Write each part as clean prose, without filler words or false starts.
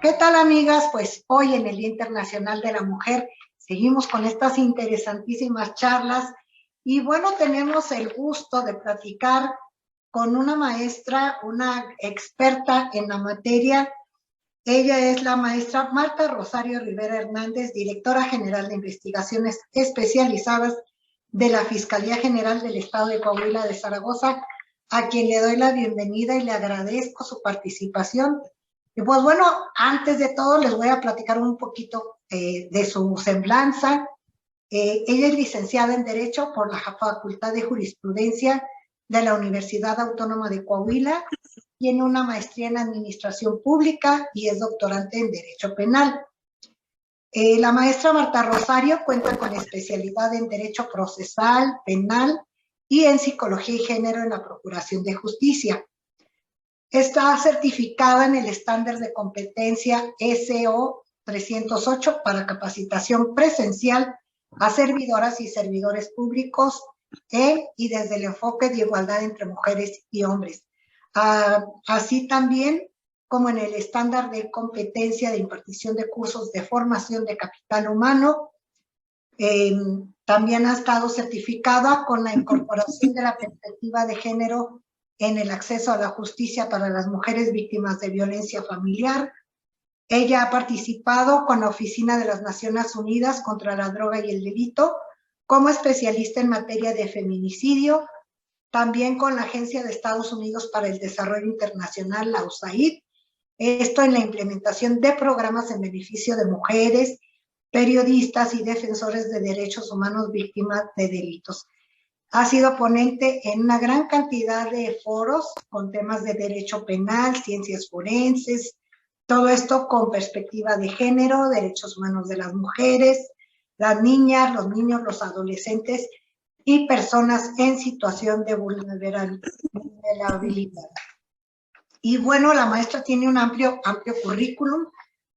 ¿Qué tal, amigas? Pues hoy en el Día Internacional de la Mujer seguimos con estas interesantísimas charlas y bueno, tenemos el gusto de platicar con una maestra, una experta en la materia. Ella es la maestra Marta Rosario Rivera Hernández, directora general de investigaciones especializadas de la Fiscalía General del Estado de Coahuila de Zaragoza, a quien le doy la bienvenida y le agradezco su participación. Y pues bueno, antes de todo les voy a platicar un poquito de su semblanza. Ella es licenciada en Derecho por la Facultad de Jurisprudencia de la Universidad Autónoma de Coahuila, tiene una maestría en Administración Pública y es doctorante en Derecho Penal. La maestra Marta Rosario cuenta con especialidad en Derecho Procesal, Penal y en Psicología y Género en la Procuración de Justicia. Está certificada en el estándar de competencia SO 308 para capacitación presencial a servidoras y servidores públicos y desde el enfoque de igualdad entre mujeres y hombres. Así también como en el estándar de competencia de impartición de cursos de formación de capital humano. También ha estado certificada con la incorporación de la perspectiva de género en el acceso a la justicia para las mujeres víctimas de violencia familiar. Ella ha participado con la Oficina de las Naciones Unidas contra la Droga y el Delito como especialista en materia de feminicidio, también con la Agencia de Estados Unidos para el Desarrollo Internacional, la USAID, esto en la implementación de programas en beneficio de mujeres, periodistas y defensores de derechos humanos víctimas de delitos. Ha sido ponente en una gran cantidad de foros con temas de derecho penal, ciencias forenses, todo esto con perspectiva de género, derechos humanos de las mujeres, las niñas, los niños, los adolescentes y personas en situación de vulnerabilidad. Y bueno, la maestra tiene un amplio currículum,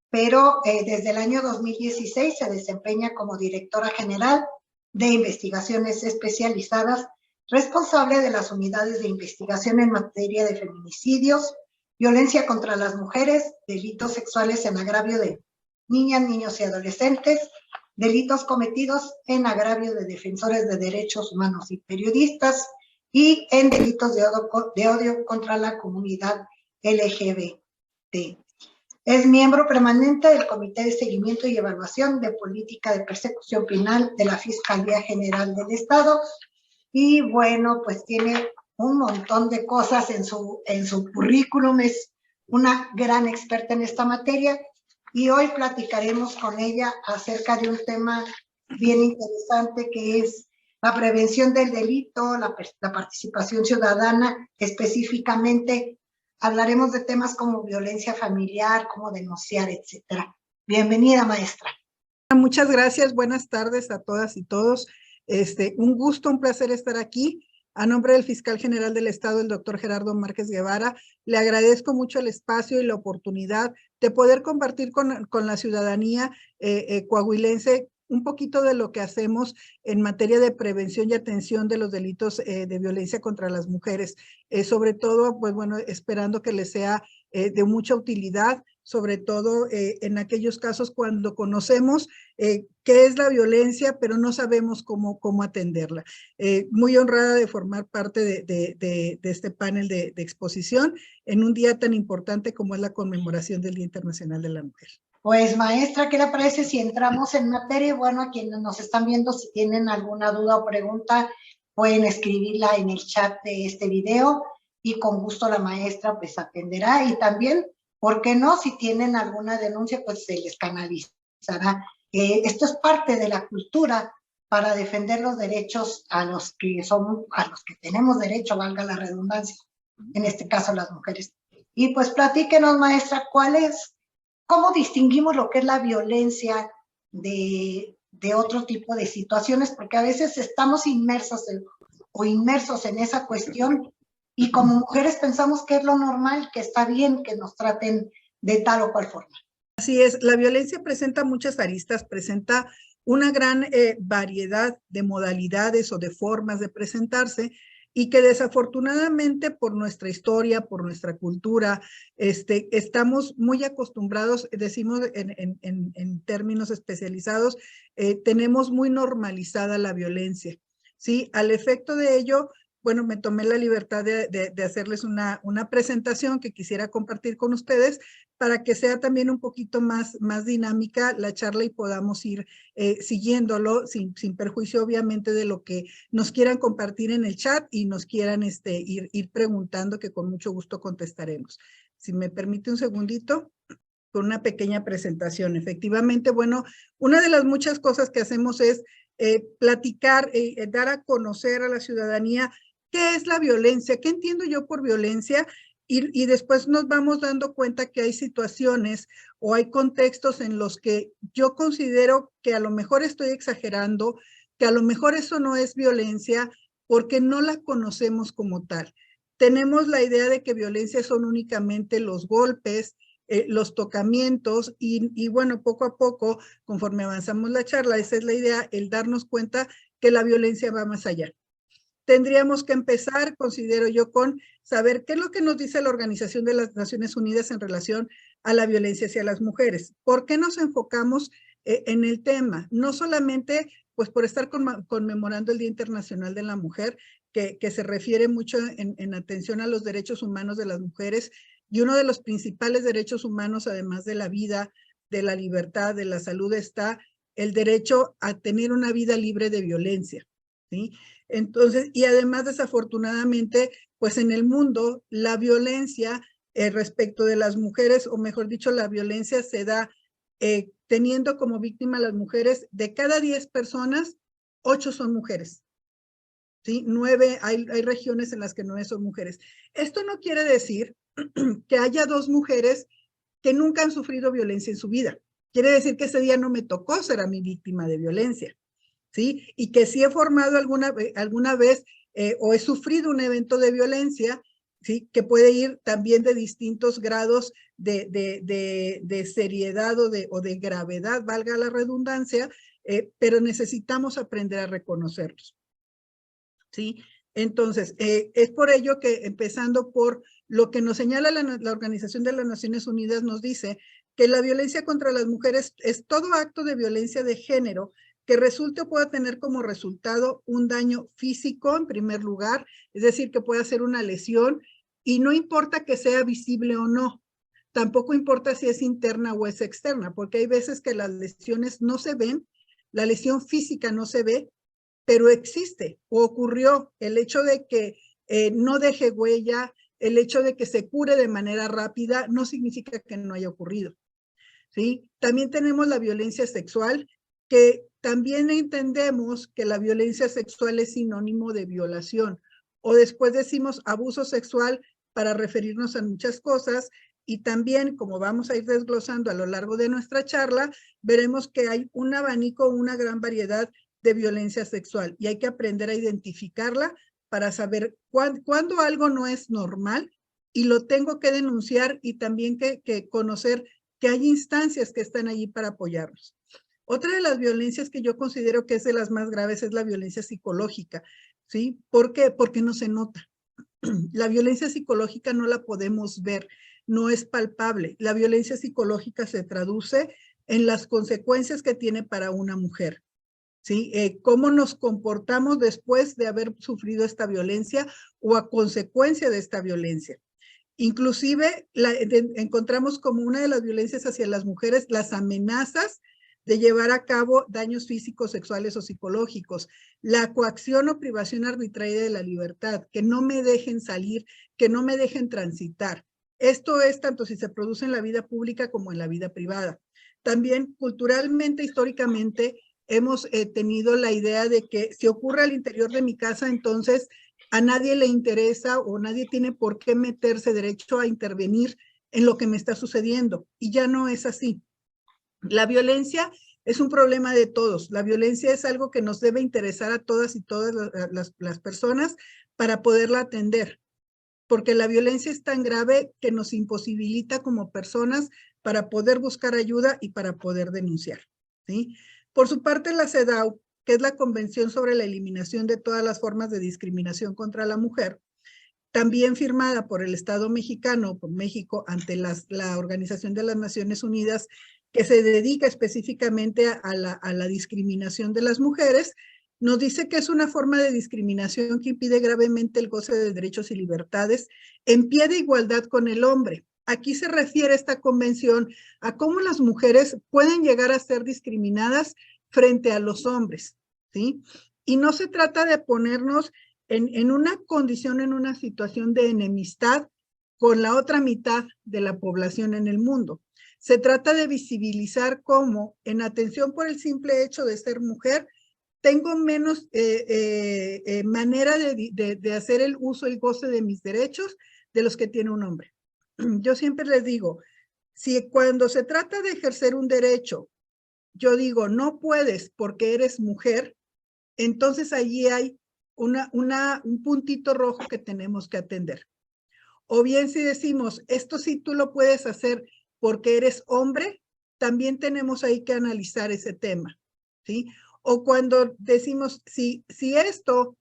pero desde el año 2016 se desempeña como directora general de investigaciones especializadas, responsable de las unidades de investigación en materia de feminicidios, violencia contra las mujeres, delitos sexuales en agravio de niñas, niños y adolescentes, delitos cometidos en agravio de defensores de derechos humanos y periodistas, y en delitos de odio contra la comunidad LGBT. Es miembro permanente del Comité de Seguimiento y Evaluación de Política de Persecución Penal de la Fiscalía General del Estado. Y bueno, pues tiene un montón de cosas en su currículum, es una gran experta en esta materia. Y hoy platicaremos con ella acerca de un tema bien interesante que es la prevención del delito, la participación ciudadana, específicamente hablaremos de temas como violencia familiar, cómo denunciar, etcétera. Bienvenida, maestra. Muchas gracias, buenas tardes a todas y todos. Un gusto, un placer estar aquí. A nombre del fiscal general del Estado, el doctor Gerardo Márquez Guevara, le agradezco mucho el espacio y la oportunidad de poder compartir con la ciudadanía coahuilense un poquito de lo que hacemos en materia de prevención y atención de los delitos de violencia contra las mujeres. Sobre todo, pues bueno, esperando que les sea de mucha utilidad, sobre todo en aquellos casos cuando conocemos qué es la violencia, pero no sabemos cómo atenderla. Muy honrada de formar parte de este panel de exposición en un día tan importante como es la conmemoración del Día Internacional de la Mujer. Pues maestra, ¿qué le parece si entramos en materia? Bueno, a quienes nos están viendo, si tienen alguna duda o pregunta, pueden escribirla en el chat de este video y con gusto la maestra pues atenderá. Y también, ¿por qué no? Si tienen alguna denuncia, pues se les canalizará. Esto es parte de la cultura para defender los derechos a los que tenemos derecho, valga la redundancia, en este caso las mujeres. Y pues platíquenos, maestra, ¿cómo distinguimos lo que es la violencia de otro tipo de situaciones? Porque a veces estamos inmersos en esa cuestión y como mujeres pensamos que es lo normal, que está bien que nos traten de tal o cual forma. Así es, la violencia presenta muchas aristas, presenta una gran variedad de modalidades o de formas de presentarse y que desafortunadamente por nuestra historia, por nuestra cultura, estamos muy acostumbrados, decimos en términos especializados, tenemos muy normalizada la violencia, ¿sí? Al efecto de ello, bueno, me tomé la libertad de hacerles una presentación que quisiera compartir con ustedes para que sea también un poquito más dinámica la charla y podamos ir siguiéndolo sin perjuicio obviamente de lo que nos quieran compartir en el chat y nos quieran ir preguntando, que con mucho gusto contestaremos. Si me permite un segundito, con una pequeña presentación. Efectivamente, bueno, una de las muchas cosas que hacemos es platicar, dar a conocer a la ciudadanía qué es la violencia, qué entiendo yo por violencia, y después nos vamos dando cuenta que hay situaciones o hay contextos en los que yo considero que a lo mejor estoy exagerando, que a lo mejor eso no es violencia porque no la conocemos como tal. Tenemos la idea de que violencia son únicamente los golpes, los tocamientos y bueno, poco a poco, conforme avanzamos la charla, esa es la idea, el darnos cuenta que la violencia va más allá. Tendríamos que empezar, considero yo, con saber qué es lo que nos dice la Organización de las Naciones Unidas en relación a la violencia hacia las mujeres. ¿Por qué nos enfocamos en el tema? No solamente pues por estar conmemorando el Día Internacional de la Mujer, que se refiere mucho en atención a los derechos humanos de las mujeres, y uno de los principales derechos humanos, además de la vida, de la libertad, de la salud, está el derecho a tener una vida libre de violencia, ¿sí? Entonces, y además desafortunadamente, pues en el mundo la violencia respecto de las mujeres, o mejor dicho, la violencia se da teniendo como víctima a las mujeres. De cada 10 personas, 8 son mujeres. ¿Sí? 9, hay regiones en las que 9 son mujeres. Esto no quiere decir que haya 2 mujeres que nunca han sufrido violencia en su vida. Quiere decir que ese día no me tocó ser a mi víctima de violencia, ¿sí? Y que sí he formado alguna vez o he sufrido un evento de violencia, ¿sí? Que puede ir también de distintos grados de seriedad o de gravedad, valga la redundancia, pero necesitamos aprender a reconocerlos, ¿sí? Entonces, es por ello que empezando por lo que nos señala la Organización de las Naciones Unidas, nos dice que la violencia contra las mujeres es todo acto de violencia de género que resulte o pueda tener como resultado un daño físico en primer lugar, es decir, que pueda ser una lesión, y no importa que sea visible o no, tampoco importa si es interna o es externa, porque hay veces que las lesiones no se ven, la lesión física no se ve, pero existe o ocurrió. El hecho de que no deje huella, el hecho de que se cure de manera rápida, no significa que no haya ocurrido, ¿sí? También tenemos la violencia sexual, que también entendemos que la violencia sexual es sinónimo de violación, o después decimos abuso sexual para referirnos a muchas cosas, y también, como vamos a ir desglosando a lo largo de nuestra charla, veremos que hay un abanico, una gran variedad de violencia sexual, y hay que aprender a identificarla para saber cuándo algo no es normal y lo tengo que denunciar, y también que conocer que hay instancias que están allí para apoyarnos. Otra de las violencias que yo considero que es de las más graves es la violencia psicológica, ¿sí? ¿Por qué? Porque no se nota. La violencia psicológica no la podemos ver, no es palpable. La violencia psicológica se traduce en las consecuencias que tiene para una mujer, ¿sí? Cómo nos comportamos después de haber sufrido esta violencia o a consecuencia de esta violencia. Inclusive encontramos como una de las violencias hacia las mujeres las amenazas de llevar a cabo daños físicos, sexuales o psicológicos, la coacción o privación arbitraria de la libertad, que no me dejen salir, que no me dejen transitar. Esto es tanto si se produce en la vida pública como en la vida privada. También culturalmente, históricamente, hemos tenido la idea de que si ocurre al interior de mi casa, entonces a nadie le interesa o nadie tiene por qué meterse derecho a intervenir en lo que me está sucediendo. Y ya no es así. La violencia es un problema de todos. La violencia es algo que nos debe interesar a todas y todas las personas para poderla atender, porque la violencia es tan grave que nos imposibilita como personas para poder buscar ayuda y para poder denunciar, ¿sí? Por su parte, la CEDAW que es la Convención sobre la Eliminación de todas las formas de discriminación contra la mujer, también firmada por el Estado mexicano, por México, ante la Organización de las Naciones Unidas, que se dedica específicamente a la discriminación de las mujeres, nos dice que es una forma de discriminación que impide gravemente el goce de derechos y libertades en pie de igualdad con el hombre. Aquí se refiere esta convención a cómo las mujeres pueden llegar a ser discriminadas frente a los hombres, ¿sí? Y no se trata de ponernos en una condición, en una situación de enemistad con la otra mitad de la población en el mundo. Se trata de visibilizar cómo, en atención por el simple hecho de ser mujer, tengo menos manera de hacer el uso y goce de mis derechos de los que tiene un hombre. Yo siempre les digo, si cuando se trata de ejercer un derecho, yo digo, no puedes porque eres mujer, entonces allí hay un puntito rojo que tenemos que atender. O bien si decimos, esto sí tú lo puedes hacer porque eres hombre, también tenemos ahí que analizar ese tema, ¿sí? O cuando decimos, si esto,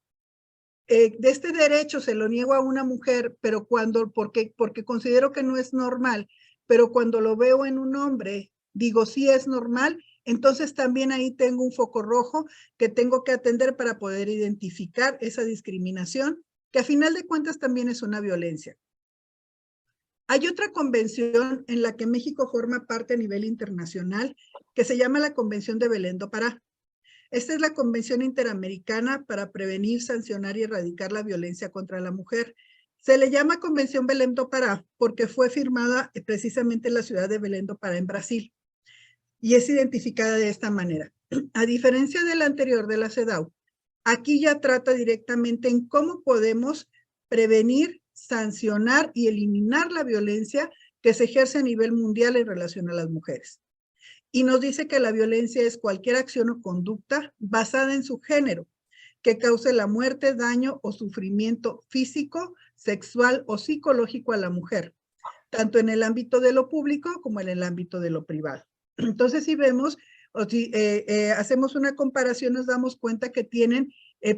de este derecho se lo niego a una mujer, pero porque considero que no es normal, pero cuando lo veo en un hombre, digo, sí es normal, entonces también ahí tengo un foco rojo que tengo que atender para poder identificar esa discriminación, que a final de cuentas también es una violencia. Hay otra convención en la que México forma parte a nivel internacional que se llama la Convención de Belén do Pará. Esta es la Convención Interamericana para prevenir, sancionar y erradicar la violencia contra la mujer. Se le llama Convención Belém do Pará porque fue firmada precisamente en la ciudad de Belém do Pará, en Brasil, y es identificada de esta manera. A diferencia de la anterior, de la CEDAW, aquí ya trata directamente en cómo podemos prevenir, sancionar y eliminar la violencia que se ejerce a nivel mundial en relación a las mujeres. Y nos dice que la violencia es cualquier acción o conducta basada en su género, que cause la muerte, daño o sufrimiento físico, sexual o psicológico a la mujer, tanto en el ámbito de lo público como en el ámbito de lo privado. Entonces, si vemos, o si hacemos una comparación, nos damos cuenta que tienen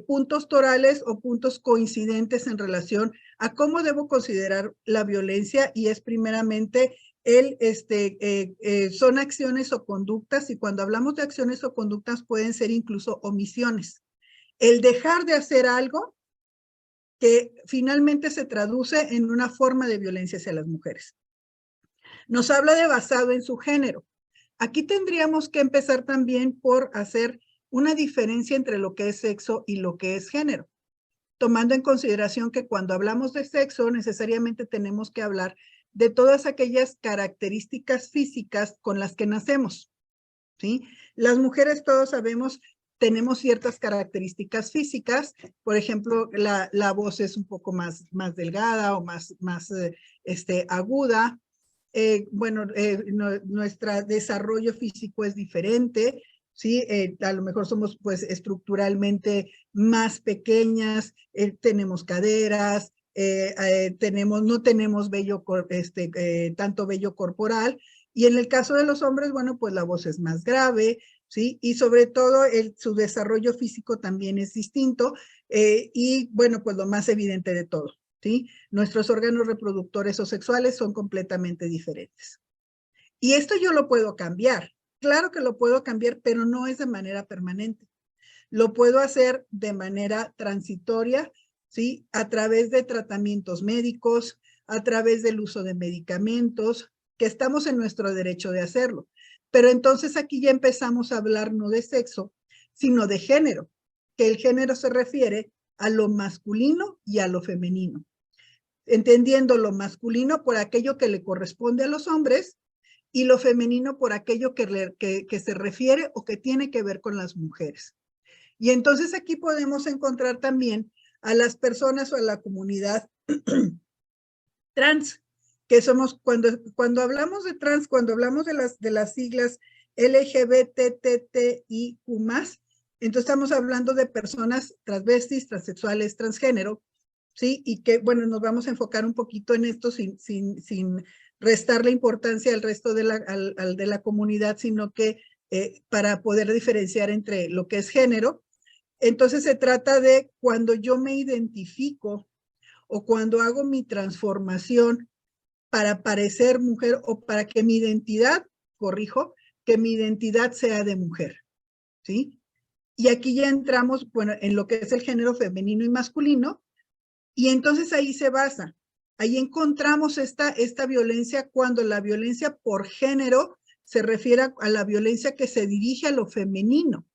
puntos torales o puntos coincidentes en relación a cómo debo considerar la violencia, y es primeramente son acciones o conductas, y cuando hablamos de acciones o conductas pueden ser incluso omisiones. El dejar de hacer algo que finalmente se traduce en una forma de violencia hacia las mujeres. Nos habla de basado en su género. Aquí tendríamos que empezar también por hacer una diferencia entre lo que es sexo y lo que es género, tomando en consideración que cuando hablamos de sexo necesariamente tenemos que hablar de todas aquellas características físicas con las que nacemos, ¿sí? Las mujeres, todos sabemos, tenemos ciertas características físicas. Por ejemplo, la voz es un poco más delgada o más aguda. Nuestro desarrollo físico es diferente, ¿sí? A lo mejor somos pues estructuralmente más pequeñas, tenemos caderas, no tenemos tanto vello corporal, y en el caso de los hombres, bueno, pues la voz es más grave, ¿sí? Y sobre todo su desarrollo físico también es distinto, y bueno, pues lo más evidente de todo, ¿sí? Nuestros órganos reproductores o sexuales son completamente diferentes. Y esto yo lo puedo cambiar. Claro que lo puedo cambiar, pero no es de manera permanente. Lo puedo hacer de manera transitoria, ¿sí? A través de tratamientos médicos, a través del uso de medicamentos, que estamos en nuestro derecho de hacerlo. Pero entonces aquí ya empezamos a hablar no de sexo, sino de género, que el género se refiere a lo masculino y a lo femenino. Entendiendo lo masculino por aquello que le corresponde a los hombres y lo femenino por aquello que se refiere o que tiene que ver con las mujeres. Y entonces aquí podemos encontrar también a las personas o a la comunidad trans, que somos, cuando hablamos de trans, cuando hablamos de las siglas LGBTTIQ+, entonces estamos hablando de personas transvestis, transexuales, transgénero, ¿sí? Y que, bueno, nos vamos a enfocar un poquito en esto sin restarle importancia al resto de la comunidad, sino que para poder diferenciar entre lo que es género. Entonces se trata de cuando yo me identifico o cuando hago mi transformación para parecer mujer o para que mi identidad, corrijo, que mi identidad sea de mujer, ¿sí? Y aquí ya entramos, bueno, en lo que es el género femenino y masculino, y entonces ahí se basa. Ahí encontramos esta violencia cuando la violencia por género se refiere a la violencia que se dirige a lo femenino.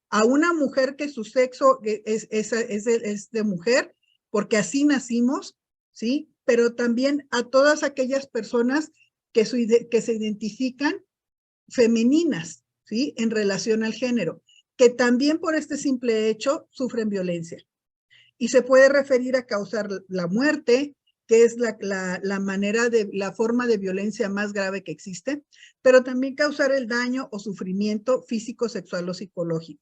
A una mujer que su sexo es de mujer, porque así nacimos, ¿sí? Pero también a todas aquellas personas que se identifican femeninas, ¿sí? En relación al género, que también por este simple hecho sufren violencia. Y se puede referir a causar la muerte, que es la forma de violencia más grave que existe, pero también causar el daño o sufrimiento físico, sexual o psicológico.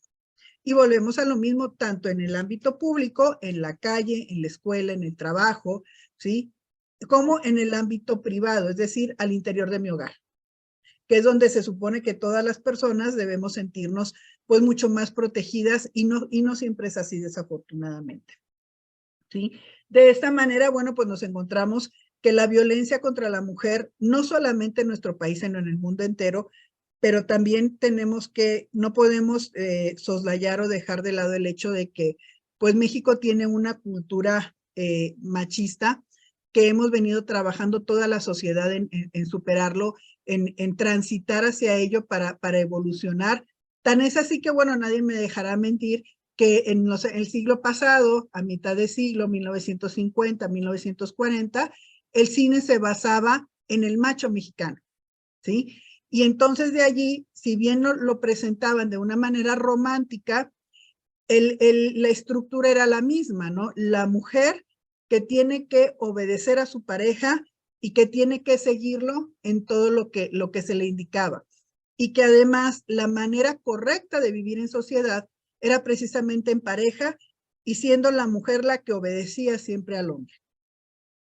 Y volvemos a lo mismo tanto en el ámbito público, en la calle, en la escuela, en el trabajo, ¿sí? Como en el ámbito privado, es decir, al interior de mi hogar, que es donde se supone que todas las personas debemos sentirnos pues mucho más protegidas y no siempre es así, desafortunadamente, ¿sí? De esta manera, bueno, pues nos encontramos que la violencia contra la mujer, no solamente en nuestro país, sino en el mundo entero, pero también no podemos soslayar o dejar de lado el hecho de que pues México tiene una cultura machista que hemos venido trabajando toda la sociedad en superarlo, en transitar hacia ello para evolucionar. Tan es así que, bueno, nadie me dejará mentir que en el siglo pasado, a mitad de siglo, 1950, 1940, el cine se basaba en el macho mexicano, ¿sí? Y entonces de allí, si bien lo presentaban de una manera romántica, la estructura era la misma, ¿no? La mujer que tiene que obedecer a su pareja y que tiene que seguirlo en todo lo que se le indicaba. Y que además la manera correcta de vivir en sociedad era precisamente en pareja y siendo la mujer la que obedecía siempre al hombre.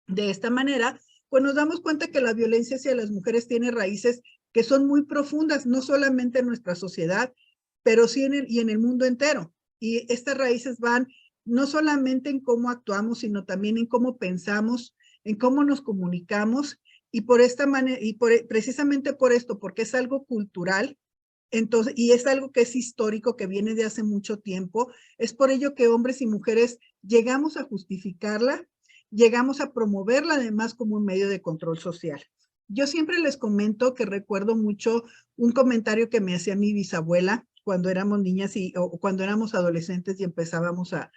De esta manera, pues nos damos cuenta que la violencia hacia las mujeres tiene raíces que son muy profundas, no solamente en nuestra sociedad, pero sí en el mundo entero. Y estas raíces van no solamente en cómo actuamos, sino también en cómo pensamos, en cómo nos comunicamos, y por esta manera, precisamente por esto, porque es algo cultural, entonces, y es algo que es histórico, que viene de hace mucho tiempo, es por ello que hombres y mujeres llegamos a justificarla, llegamos a promoverla además como un medio de control social. Yo siempre les comento que recuerdo mucho un comentario que me hacía mi bisabuela cuando éramos niñas o cuando éramos adolescentes y empezábamos a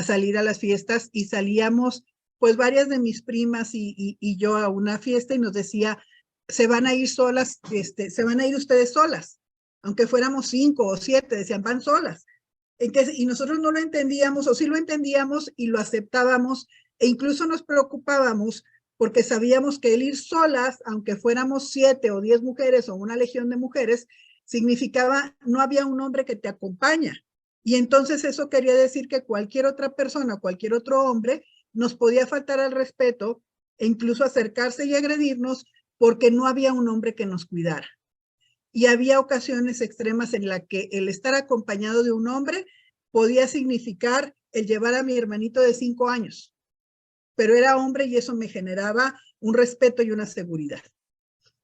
salir a las fiestas, y salíamos pues varias de mis primas y yo a una fiesta, y nos decía, se van a ir solas, se van a ir ustedes solas, aunque fuéramos 5 o 7, decían, van solas. Y nosotros no lo entendíamos, o sí lo entendíamos y lo aceptábamos, e incluso nos preocupábamos porque sabíamos que el ir solas, aunque fuéramos 7 o 10 mujeres o una legión de mujeres, significaba no había un hombre que te acompaña. Y entonces eso quería decir que cualquier otra persona, cualquier otro hombre, nos podía faltar al respeto e incluso acercarse y agredirnos porque no había un hombre que nos cuidara. Y había ocasiones extremas en las que el estar acompañado de un hombre podía significar el llevar a mi hermanito de 5 años, pero era hombre y eso me generaba un respeto y una seguridad.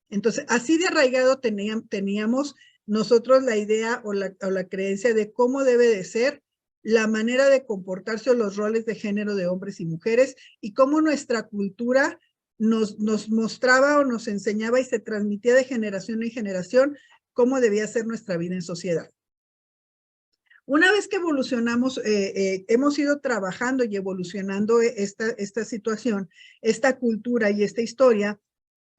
Entonces, así de arraigado teníamos nosotros la idea o la creencia de cómo debe de ser la manera de comportarse o los roles de género de hombres y mujeres, y cómo nuestra cultura nos mostraba o nos enseñaba y se transmitía de generación en generación cómo debía ser nuestra vida en sociedad. Una vez que evolucionamos, hemos ido trabajando y evolucionando esta situación, esta cultura y esta historia,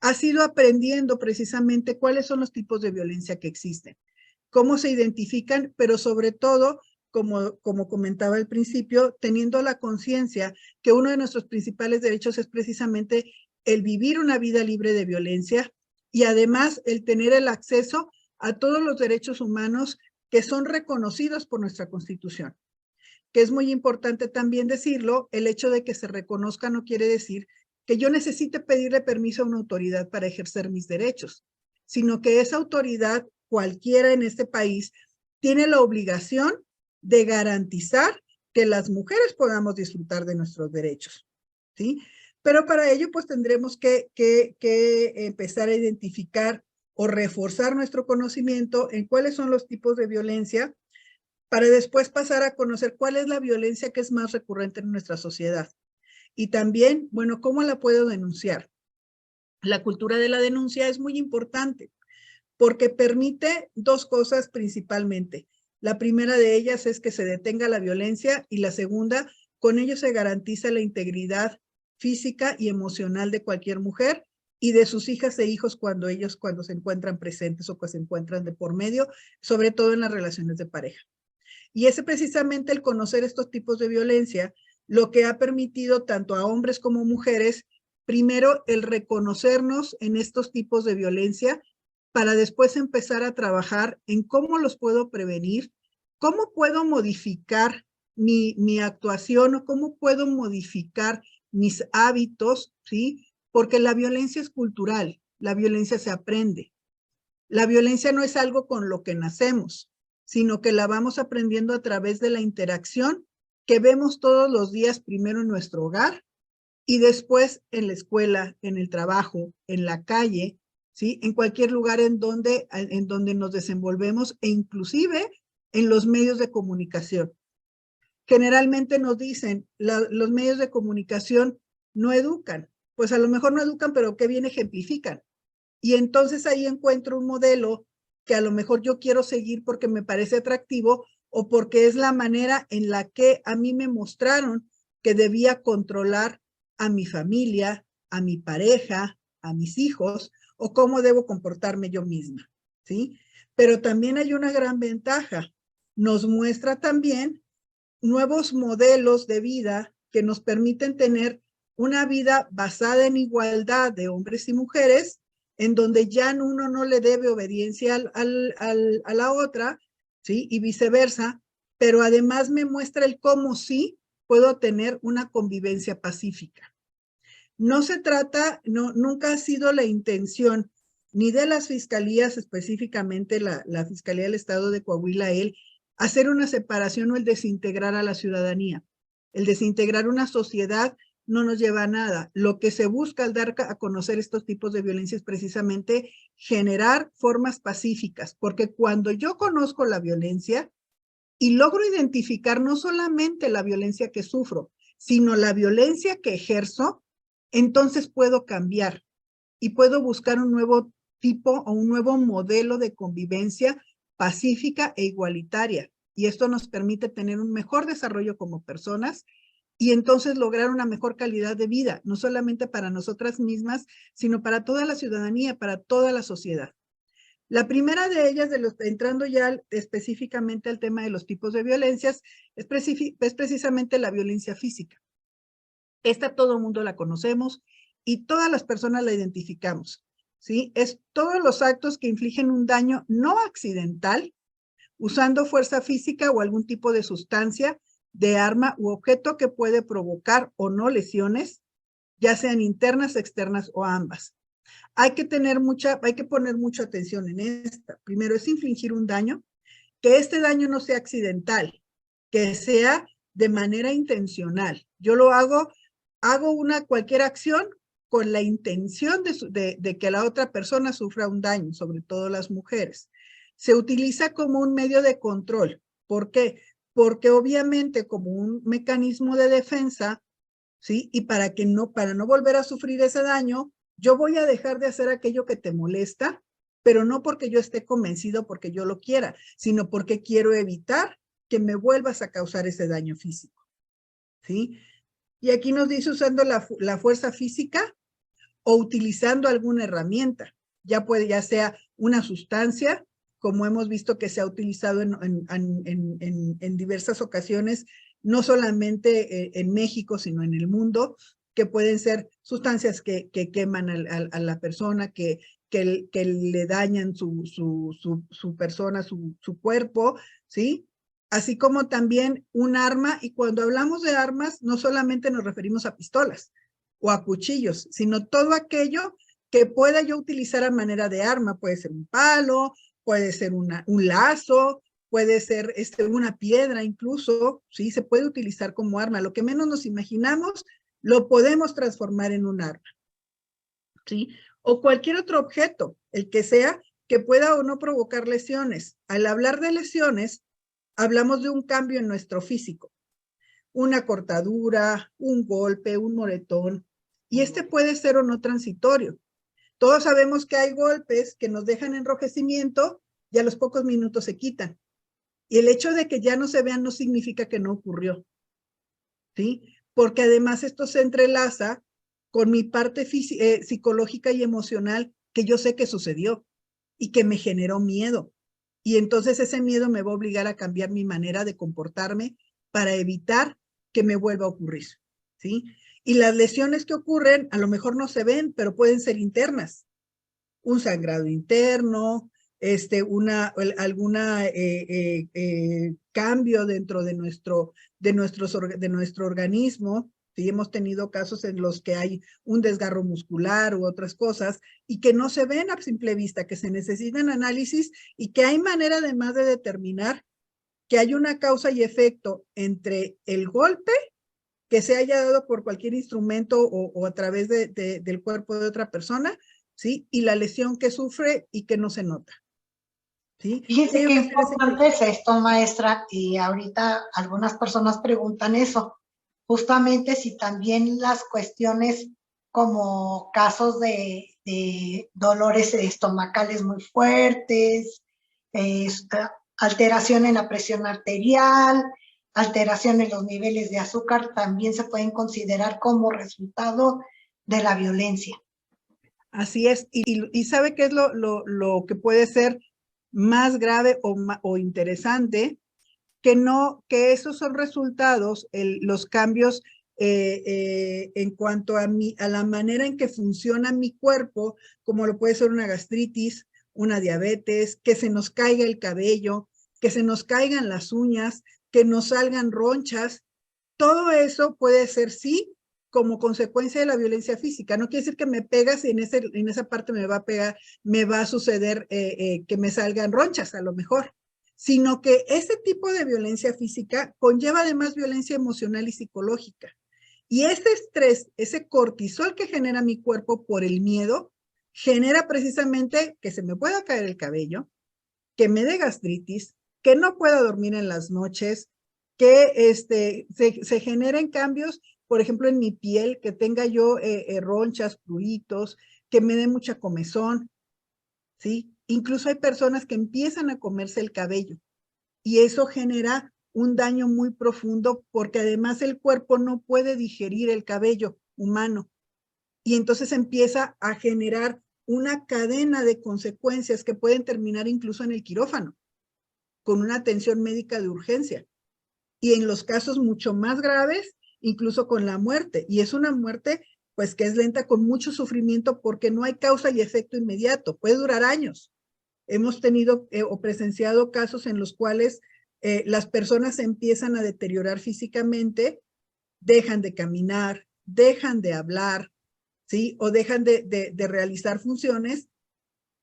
has ido aprendiendo precisamente cuáles son los tipos de violencia que existen, cómo se identifican, pero sobre todo, como comentaba al principio, teniendo la conciencia que uno de nuestros principales derechos es precisamente el vivir una vida libre de violencia, y además el tener el acceso a todos los derechos humanos que son reconocidos por nuestra Constitución. Que es muy importante también decirlo, el hecho de que se reconozca no quiere decir que yo necesite pedirle permiso a una autoridad para ejercer mis derechos, sino que esa autoridad cualquiera en este país, tiene la obligación de garantizar que las mujeres podamos disfrutar de nuestros derechos, ¿sí? Pero para ello, pues tendremos que empezar a identificar o reforzar nuestro conocimiento en cuáles son los tipos de violencia, para después pasar a conocer cuál es la violencia que es más recurrente en nuestra sociedad. Y también, bueno, ¿cómo la puedo denunciar? La cultura de la denuncia es muy importante porque permite dos cosas principalmente. La primera de ellas es que se detenga la violencia y la segunda, con ello se garantiza la integridad física y emocional de cualquier mujer y de sus hijas e hijos cuando se encuentran presentes o que se encuentran de por medio, sobre todo en las relaciones de pareja. Y es precisamente el conocer estos tipos de violencia lo que ha permitido tanto a hombres como mujeres, primero el reconocernos en estos tipos de violencia para después empezar a trabajar en cómo los puedo prevenir, cómo puedo modificar mi actuación o cómo puedo modificar mis hábitos, ¿sí? Porque la violencia es cultural, la violencia se aprende. La violencia no es algo con lo que nacemos, sino que la vamos aprendiendo a través de la interacción que vemos todos los días, primero en nuestro hogar y después en la escuela, en el trabajo, en la calle, ¿sí? En cualquier lugar en donde nos desenvolvemos e inclusive en los medios de comunicación. Generalmente nos dicen, los medios de comunicación no educan. Pues a lo mejor no educan, pero qué bien ejemplifican. Y entonces ahí encuentro un modelo que a lo mejor yo quiero seguir porque me parece atractivo o porque es la manera en la que a mí me mostraron que debía controlar a mi familia, a mi pareja, a mis hijos, o cómo debo comportarme yo misma, ¿sí? Pero también hay una gran ventaja. Nos muestra también nuevos modelos de vida que nos permiten tener una vida basada en igualdad de hombres y mujeres, en donde ya uno no le debe obediencia a la otra, ¿sí? Y viceversa, pero además me muestra el cómo sí puedo tener una convivencia pacífica. No se trata, nunca ha sido la intención ni de las fiscalías, específicamente la Fiscalía del Estado de Coahuila, hacer una separación o el desintegrar a la ciudadanía. El desintegrar una sociedad no nos lleva a nada. Lo que se busca al dar a conocer estos tipos de violencia es precisamente generar formas pacíficas, porque cuando yo conozco la violencia y logro identificar no solamente la violencia que sufro, sino la violencia que ejerzo, entonces puedo cambiar y puedo buscar un nuevo tipo o un nuevo modelo de convivencia pacífica e igualitaria. Y esto nos permite tener un mejor desarrollo como personas y entonces lograr una mejor calidad de vida, no solamente para nosotras mismas, sino para toda la ciudadanía, para toda la sociedad. La primera de ellas, entrando ya específicamente al tema de los tipos de violencias, es precisamente la violencia física. Esta todo el mundo la conocemos y todas las personas la identificamos, ¿sí? Es todos los actos que infligen un daño no accidental, usando fuerza física o algún tipo de sustancia, de arma u objeto que puede provocar o no lesiones, ya sean internas, externas o ambas. Hay que poner mucha atención en esta. Primero es infligir un daño, que este daño no sea accidental, que sea de manera intencional. Yo lo hago cualquier acción con la intención de que la otra persona sufra un daño, sobre todo las mujeres. Se utiliza como un medio de control. ¿Por qué? Porque obviamente como un mecanismo de defensa, ¿sí? Y para no volver a sufrir ese daño, yo voy a dejar de hacer aquello que te molesta, pero no porque yo esté convencido porque yo lo quiera, sino porque quiero evitar que me vuelvas a causar ese daño físico, ¿sí? Y aquí nos dice usando la fuerza física o utilizando alguna herramienta, ya sea una sustancia, como hemos visto que se ha utilizado en diversas ocasiones, no solamente en México, sino en el mundo, que pueden ser sustancias que queman a la persona, que le dañan su persona, su cuerpo, ¿sí? Así como también un arma, y cuando hablamos de armas, no solamente nos referimos a pistolas o a cuchillos, sino todo aquello que pueda yo utilizar a manera de arma, puede ser un palo, puede ser un lazo, puede ser una piedra incluso, ¿sí? Se puede utilizar como arma. Lo que menos nos imaginamos, lo podemos transformar en un arma, ¿sí? O cualquier otro objeto, el que sea, que pueda o no provocar lesiones. Al hablar de lesiones, hablamos de un cambio en nuestro físico. Una cortadura, un golpe, un moretón. Y puede ser o no transitorio. Todos sabemos que hay golpes que nos dejan enrojecimiento y a los pocos minutos se quitan. Y el hecho de que ya no se vean no significa que no ocurrió, ¿sí? Porque además esto se entrelaza con mi parte psicológica y emocional que yo sé que sucedió y que me generó miedo. Y entonces ese miedo me va a obligar a cambiar mi manera de comportarme para evitar que me vuelva a ocurrir, ¿sí? Y las lesiones que ocurren a lo mejor no se ven, pero pueden ser internas. Un sangrado interno, alguna cambio dentro de nuestro organismo. Sí, hemos tenido casos en los que hay un desgarro muscular u otras cosas y que no se ven a simple vista, que se necesitan análisis y que hay manera además de determinar que hay una causa y efecto entre el golpe que se haya dado por cualquier instrumento o a través del cuerpo de otra persona, ¿sí? Y la lesión que sufre y que no se nota, ¿sí? Fíjense qué importante es esto, maestra, y ahorita algunas personas preguntan eso, justamente si también las cuestiones como casos de dolores estomacales muy fuertes, alteración en la presión arterial, alteración en los niveles de azúcar, también se pueden considerar como resultado de la violencia. Así es, y ¿sabe qué es lo que puede ser más grave o interesante? Que esos son resultados, los cambios en cuanto a la manera en que funciona mi cuerpo, como lo puede ser una gastritis, una diabetes, que se nos caiga el cabello, que se nos caigan las uñas, que nos salgan ronchas. Todo eso puede ser, sí, como consecuencia de la violencia física. No quiere decir que me pegas y en esa parte me va a pegar, me va a suceder que me salgan ronchas a lo mejor, sino que ese tipo de violencia física conlleva además violencia emocional y psicológica. Y ese estrés, ese cortisol que genera mi cuerpo por el miedo, genera precisamente que se me pueda caer el cabello, que me dé gastritis, que no pueda dormir en las noches, que se generen cambios, por ejemplo, en mi piel, que tenga yo ronchas, pruritos, que me dé mucha comezón, ¿sí? Incluso hay personas que empiezan a comerse el cabello y eso genera un daño muy profundo porque además el cuerpo no puede digerir el cabello humano y entonces empieza a generar una cadena de consecuencias que pueden terminar incluso en el quirófano, con una atención médica de urgencia. Y en los casos mucho más graves, incluso con la muerte. Y es una muerte pues que es lenta con mucho sufrimiento porque no hay causa y efecto inmediato, puede durar años. Hemos tenido o presenciado casos en los cuales las personas se empiezan a deteriorar físicamente, dejan de caminar, dejan de hablar, ¿sí? O dejan de realizar funciones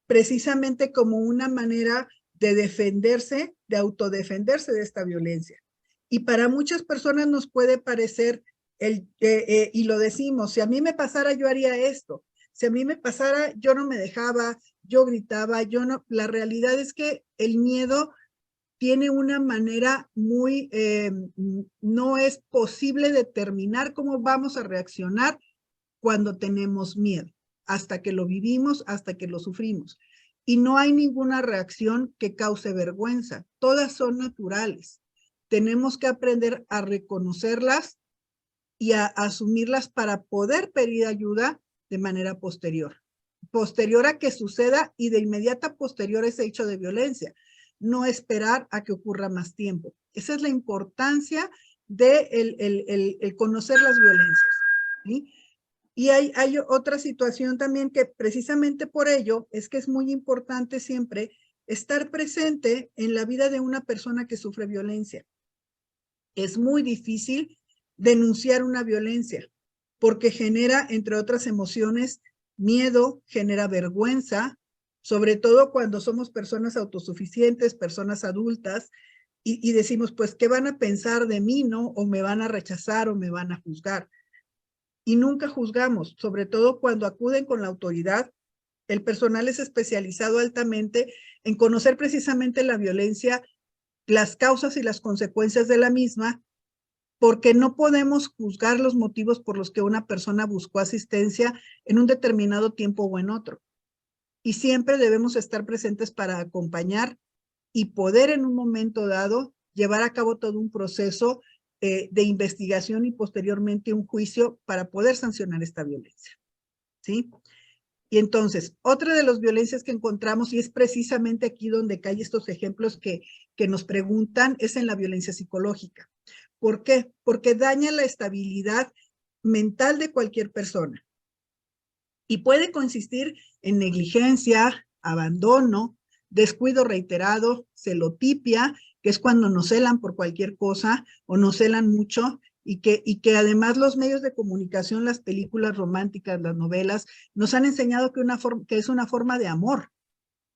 precisamente como una manera de defenderse, de autodefenderse de esta violencia. Y para muchas personas nos puede parecer, y lo decimos, si a mí me pasara yo haría esto, si a mí me pasara yo no me dejaba, yo gritaba, yo no, la realidad es que el miedo tiene una manera muy, no es posible determinar cómo vamos a reaccionar cuando tenemos miedo, hasta que lo vivimos, hasta que lo sufrimos. Y no hay ninguna reacción que cause vergüenza, todas son naturales. Tenemos que aprender a reconocerlas y a asumirlas para poder pedir ayuda de manera posterior. Posterior a que suceda y de inmediata posterior a ese hecho de violencia. No esperar a que ocurra más tiempo. Esa es la importancia de el conocer las violencias, ¿sí? Y hay otra situación también que precisamente por ello es que es muy importante siempre estar presente en la vida de una persona que sufre violencia. Es muy difícil denunciar una violencia porque genera, entre otras emociones, miedo, genera vergüenza, sobre todo cuando somos personas autosuficientes, personas adultas, y decimos, pues, ¿qué van a pensar de mí, no? O me van a rechazar o me van a juzgar. Y nunca juzgamos, sobre todo cuando acuden con la autoridad. El personal es especializado altamente en conocer precisamente la violencia, las causas y las consecuencias de la misma, porque no podemos juzgar los motivos por los que una persona buscó asistencia en un determinado tiempo o en otro. Y siempre debemos estar presentes para acompañar y poder en un momento dado llevar a cabo todo un proceso de investigación y posteriormente un juicio para poder sancionar esta violencia, ¿sí? Y entonces, otra de las violencias que encontramos, y es precisamente aquí donde caen estos ejemplos que nos preguntan, es en la violencia psicológica. ¿Por qué? Porque daña la estabilidad mental de cualquier persona. Y puede consistir en negligencia, abandono, descuido reiterado, celotipia, que es cuando nos celan por cualquier cosa o nos celan mucho, y que además los medios de comunicación, las películas románticas, las novelas, nos han enseñado que es una forma de amor,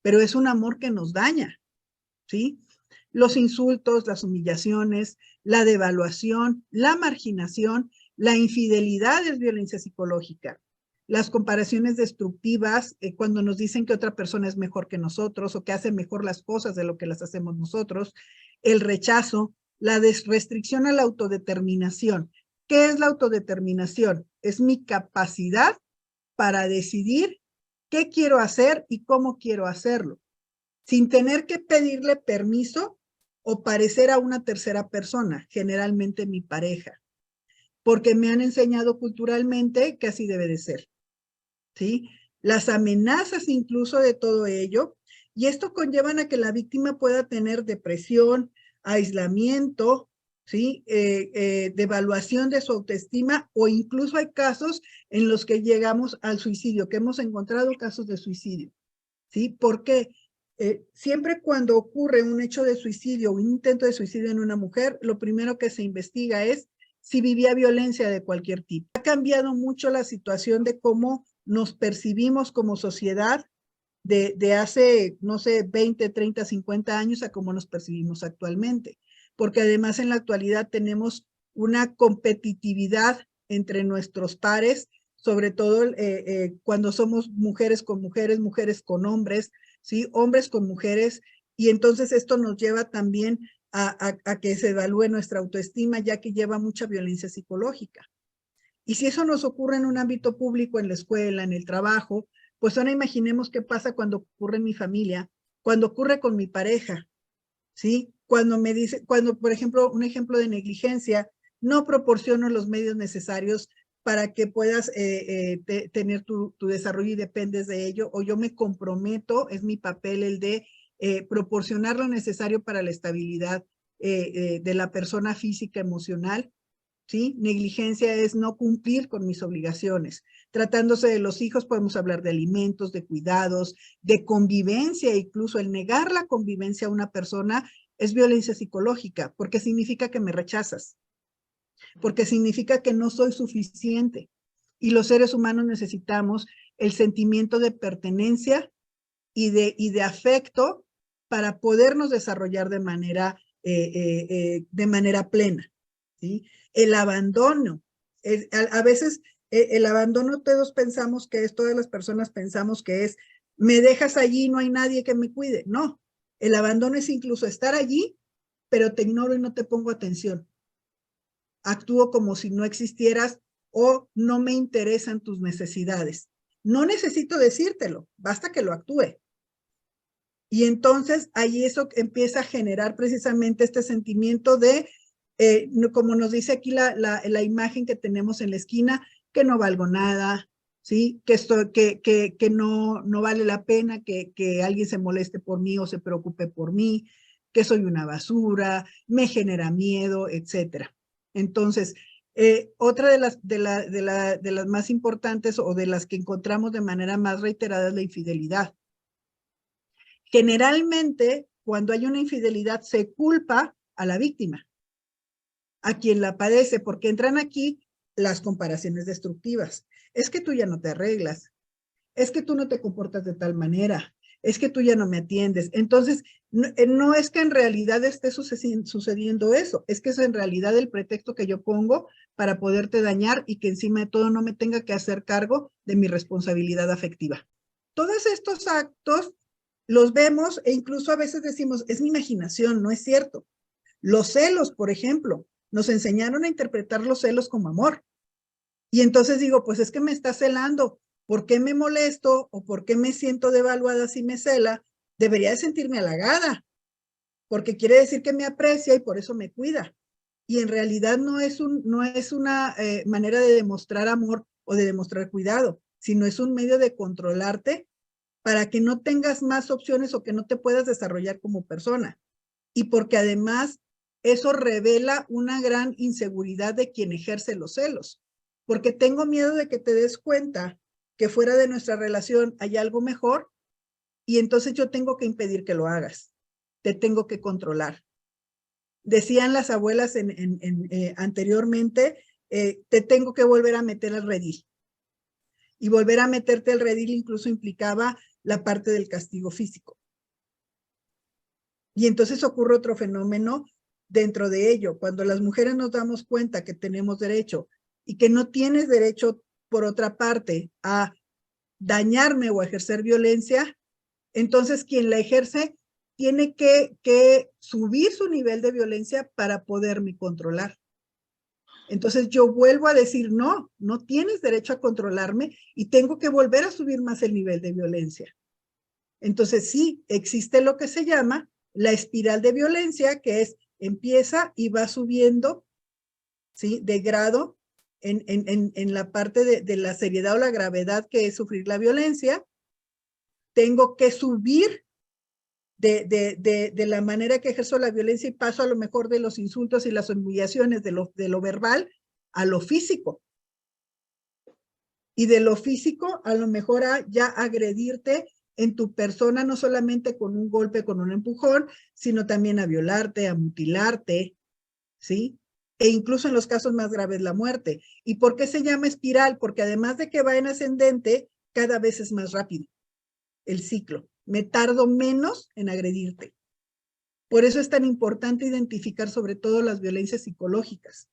pero es un amor que nos daña, ¿sí? Los insultos, las humillaciones, la devaluación, la marginación, la infidelidad es violencia psicológica. Las comparaciones destructivas, cuando nos dicen que otra persona es mejor que nosotros o que hace mejor las cosas de lo que las hacemos nosotros, el rechazo, la restricción a la autodeterminación. ¿Qué es la autodeterminación? Es mi capacidad para decidir qué quiero hacer y cómo quiero hacerlo, sin tener que pedirle permiso o parecer a una tercera persona, generalmente mi pareja, porque me han enseñado culturalmente que así debe de ser, ¿sí? Las amenazas incluso de todo ello, y esto conllevan a que la víctima pueda tener depresión, aislamiento, ¿sí? Devaluación de su autoestima, o incluso hay casos en los que llegamos al suicidio, que hemos encontrado casos de suicidio, ¿sí? ¿Por qué? Siempre cuando ocurre un hecho de suicidio o un intento de suicidio en una mujer, lo primero que se investiga es si vivía violencia de cualquier tipo. Ha cambiado mucho la situación de cómo nos percibimos como sociedad de hace, no sé, 20, 30, 50 años a cómo nos percibimos actualmente. Porque además en la actualidad tenemos una competitividad entre nuestros pares, sobre todo cuando somos mujeres con mujeres, mujeres con hombres, ¿sí? Hombres con mujeres, y entonces esto nos lleva también a que se evalúe nuestra autoestima, ya que lleva mucha violencia psicológica. Y si eso nos ocurre en un ámbito público, en la escuela, en el trabajo, pues ahora imaginemos qué pasa cuando ocurre en mi familia, cuando ocurre con mi pareja, ¿sí? Cuando me dice, cuando, por ejemplo, un ejemplo de negligencia, no proporciono los medios necesarios para que puedas tener tu desarrollo y dependes de ello, o yo me comprometo, es mi papel el de proporcionar lo necesario para la estabilidad de la persona física, emocional, ¿sí? Negligencia es no cumplir con mis obligaciones. Tratándose de los hijos, podemos hablar de alimentos, de cuidados, de convivencia, incluso el negar la convivencia a una persona es violencia psicológica, porque significa que me rechazas, porque significa que no soy suficiente. Y los seres humanos necesitamos el sentimiento de pertenencia y de afecto para podernos desarrollar de manera plena, ¿sí? El abandono, a veces el abandono todos pensamos que es, todas las personas pensamos que es, me dejas allí, no hay nadie que me cuide. No, el abandono es incluso estar allí, pero te ignoro y no te pongo atención. Actúo como si no existieras o no me interesan tus necesidades. No necesito decírtelo, basta que lo actúe. Y entonces ahí eso empieza a generar precisamente este sentimiento de, como nos dice aquí la imagen que tenemos en la esquina, que no valgo nada, ¿sí? Que no vale la pena que alguien se moleste por mí o se preocupe por mí, que soy una basura, me genera miedo, etcétera. Entonces, otra de las más importantes o de las que encontramos de manera más reiterada es la infidelidad. Generalmente, cuando hay una infidelidad, se culpa a la víctima, a quien la padece, porque entran aquí las comparaciones destructivas. Es que tú ya no te arreglas, es que tú no te comportas de tal manera, es que tú ya no me atiendes. Entonces, no es que en realidad esté sucediendo eso, es que es en realidad el pretexto que yo pongo para poderte dañar y que encima de todo no me tenga que hacer cargo de mi responsabilidad afectiva. Todos estos actos los vemos e incluso a veces decimos, es mi imaginación, no es cierto. Los celos, por ejemplo, nos enseñaron a interpretar los celos como amor. Y entonces digo, pues es que me está celando. ¿Por qué me molesto o por qué me siento devaluada si me cela? Debería de sentirme halagada, porque quiere decir que me aprecia y por eso me cuida. Y en realidad no es una manera de demostrar amor o de demostrar cuidado, sino es un medio de controlarte para que no tengas más opciones o que no te puedas desarrollar como persona. Y porque además eso revela una gran inseguridad de quien ejerce los celos. Porque tengo miedo de que te des cuenta que fuera de nuestra relación hay algo mejor y entonces yo tengo que impedir que lo hagas. Te tengo que controlar. Decían las abuelas anteriormente, te tengo que volver a meter al redil. Y volver a meterte al redil incluso implicaba la parte del castigo físico. Y entonces ocurre otro fenómeno dentro de ello. Cuando las mujeres nos damos cuenta que tenemos derecho y que no tienes derecho, por otra parte, a dañarme o a ejercer violencia, entonces quien la ejerce tiene que subir su nivel de violencia para poderme controlar. Entonces yo vuelvo a decir, no, no tienes derecho a controlarme y tengo que volver a subir más el nivel de violencia. Entonces sí, existe lo que se llama la espiral de violencia, que es empieza y va subiendo, ¿sí? De grado en la parte de la seriedad o la gravedad que es sufrir la violencia. Tengo que subir de la manera que ejerzo la violencia y paso a lo mejor de los insultos y las humillaciones de lo verbal a lo físico. Y de lo físico a lo mejor a ya agredirte en tu persona, no solamente con un golpe, con un empujón, sino también a violarte, a mutilarte, ¿sí? E incluso en los casos más graves, la muerte. ¿Y por qué se llama espiral? Porque además de que va en ascendente, cada vez es más rápido el ciclo. Me tardo menos en agredirte. Por eso es tan importante identificar sobre todo las violencias psicológicas,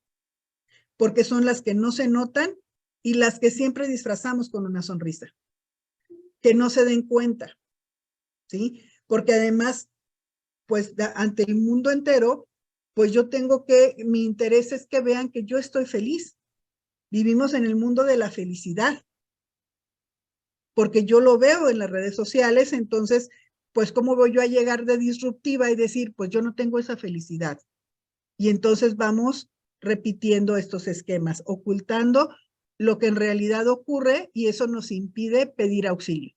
porque son las que no se notan y las que siempre disfrazamos con una sonrisa. Que no se den cuenta, ¿sí? Porque además, pues ante el mundo entero, pues yo tengo mi interés es que vean que yo estoy feliz. Vivimos en el mundo de la felicidad, porque yo lo veo en las redes sociales, entonces, pues ¿cómo voy yo a llegar de disruptiva y decir, pues yo no tengo esa felicidad? Y entonces vamos repitiendo estos esquemas, ocultando lo que en realidad ocurre y eso nos impide pedir auxilio.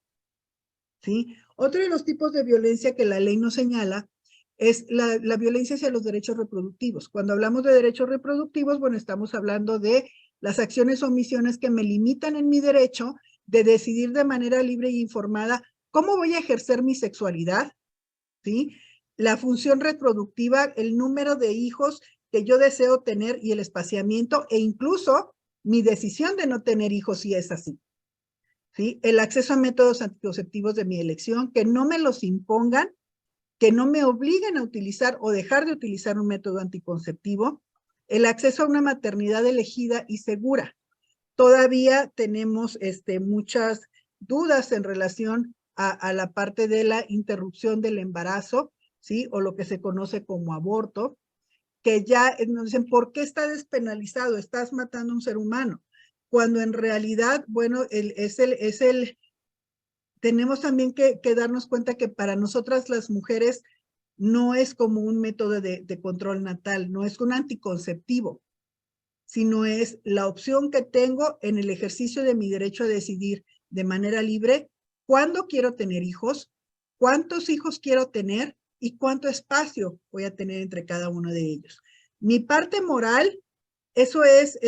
¿Sí? Otro de los tipos de violencia que la ley nos señala es la violencia hacia los derechos reproductivos. Cuando hablamos de derechos reproductivos, bueno, estamos hablando de las acciones o omisiones que me limitan en mi derecho de decidir de manera libre e informada cómo voy a ejercer mi sexualidad, ¿sí? La función reproductiva, el número de hijos que yo deseo tener y el espaciamiento e incluso mi decisión de no tener hijos si es así. ¿Sí? El acceso a métodos anticonceptivos de mi elección, que no me los impongan, que no me obliguen a utilizar o dejar de utilizar un método anticonceptivo, el acceso a una maternidad elegida y segura. Todavía tenemos muchas dudas en relación a la parte de la interrupción del embarazo, ¿sí? O lo que se conoce como aborto, que ya nos dicen, ¿por qué está despenalizado? Estás matando a un ser humano. Cuando en realidad, bueno, tenemos también que darnos cuenta que para nosotras las mujeres no es como un método de control natal, no es un anticonceptivo, sino es la opción que tengo en el ejercicio de mi derecho a decidir de manera libre cuándo quiero tener hijos, cuántos hijos quiero tener y cuánto espacio voy a tener entre cada uno de ellos. Mi parte moral, eso es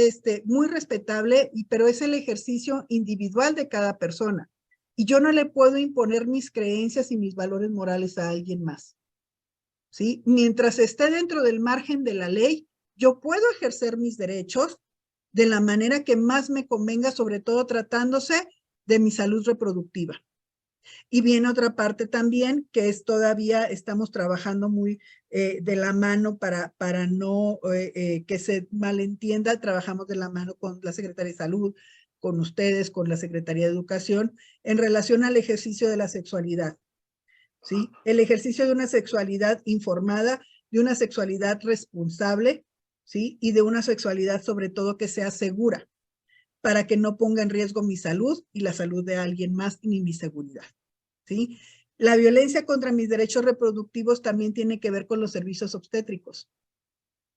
muy respetable, pero es el ejercicio individual de cada persona. Y yo no le puedo imponer mis creencias y mis valores morales a alguien más. ¿Sí? Mientras esté dentro del margen de la ley, yo puedo ejercer mis derechos de la manera que más me convenga, sobre todo tratándose de mi salud reproductiva. Y viene otra parte también, que es todavía estamos trabajando muy de la mano para no que se malentienda, trabajamos de la mano con la Secretaría de Salud, con ustedes, con la Secretaría de Educación, en relación al ejercicio de la sexualidad, ¿sí? El ejercicio de una sexualidad informada, de una sexualidad responsable, ¿sí? Y de una sexualidad sobre todo que sea segura, para que no ponga en riesgo mi salud y la salud de alguien más ni mi seguridad, ¿sí? La violencia contra mis derechos reproductivos también tiene que ver con los servicios obstétricos.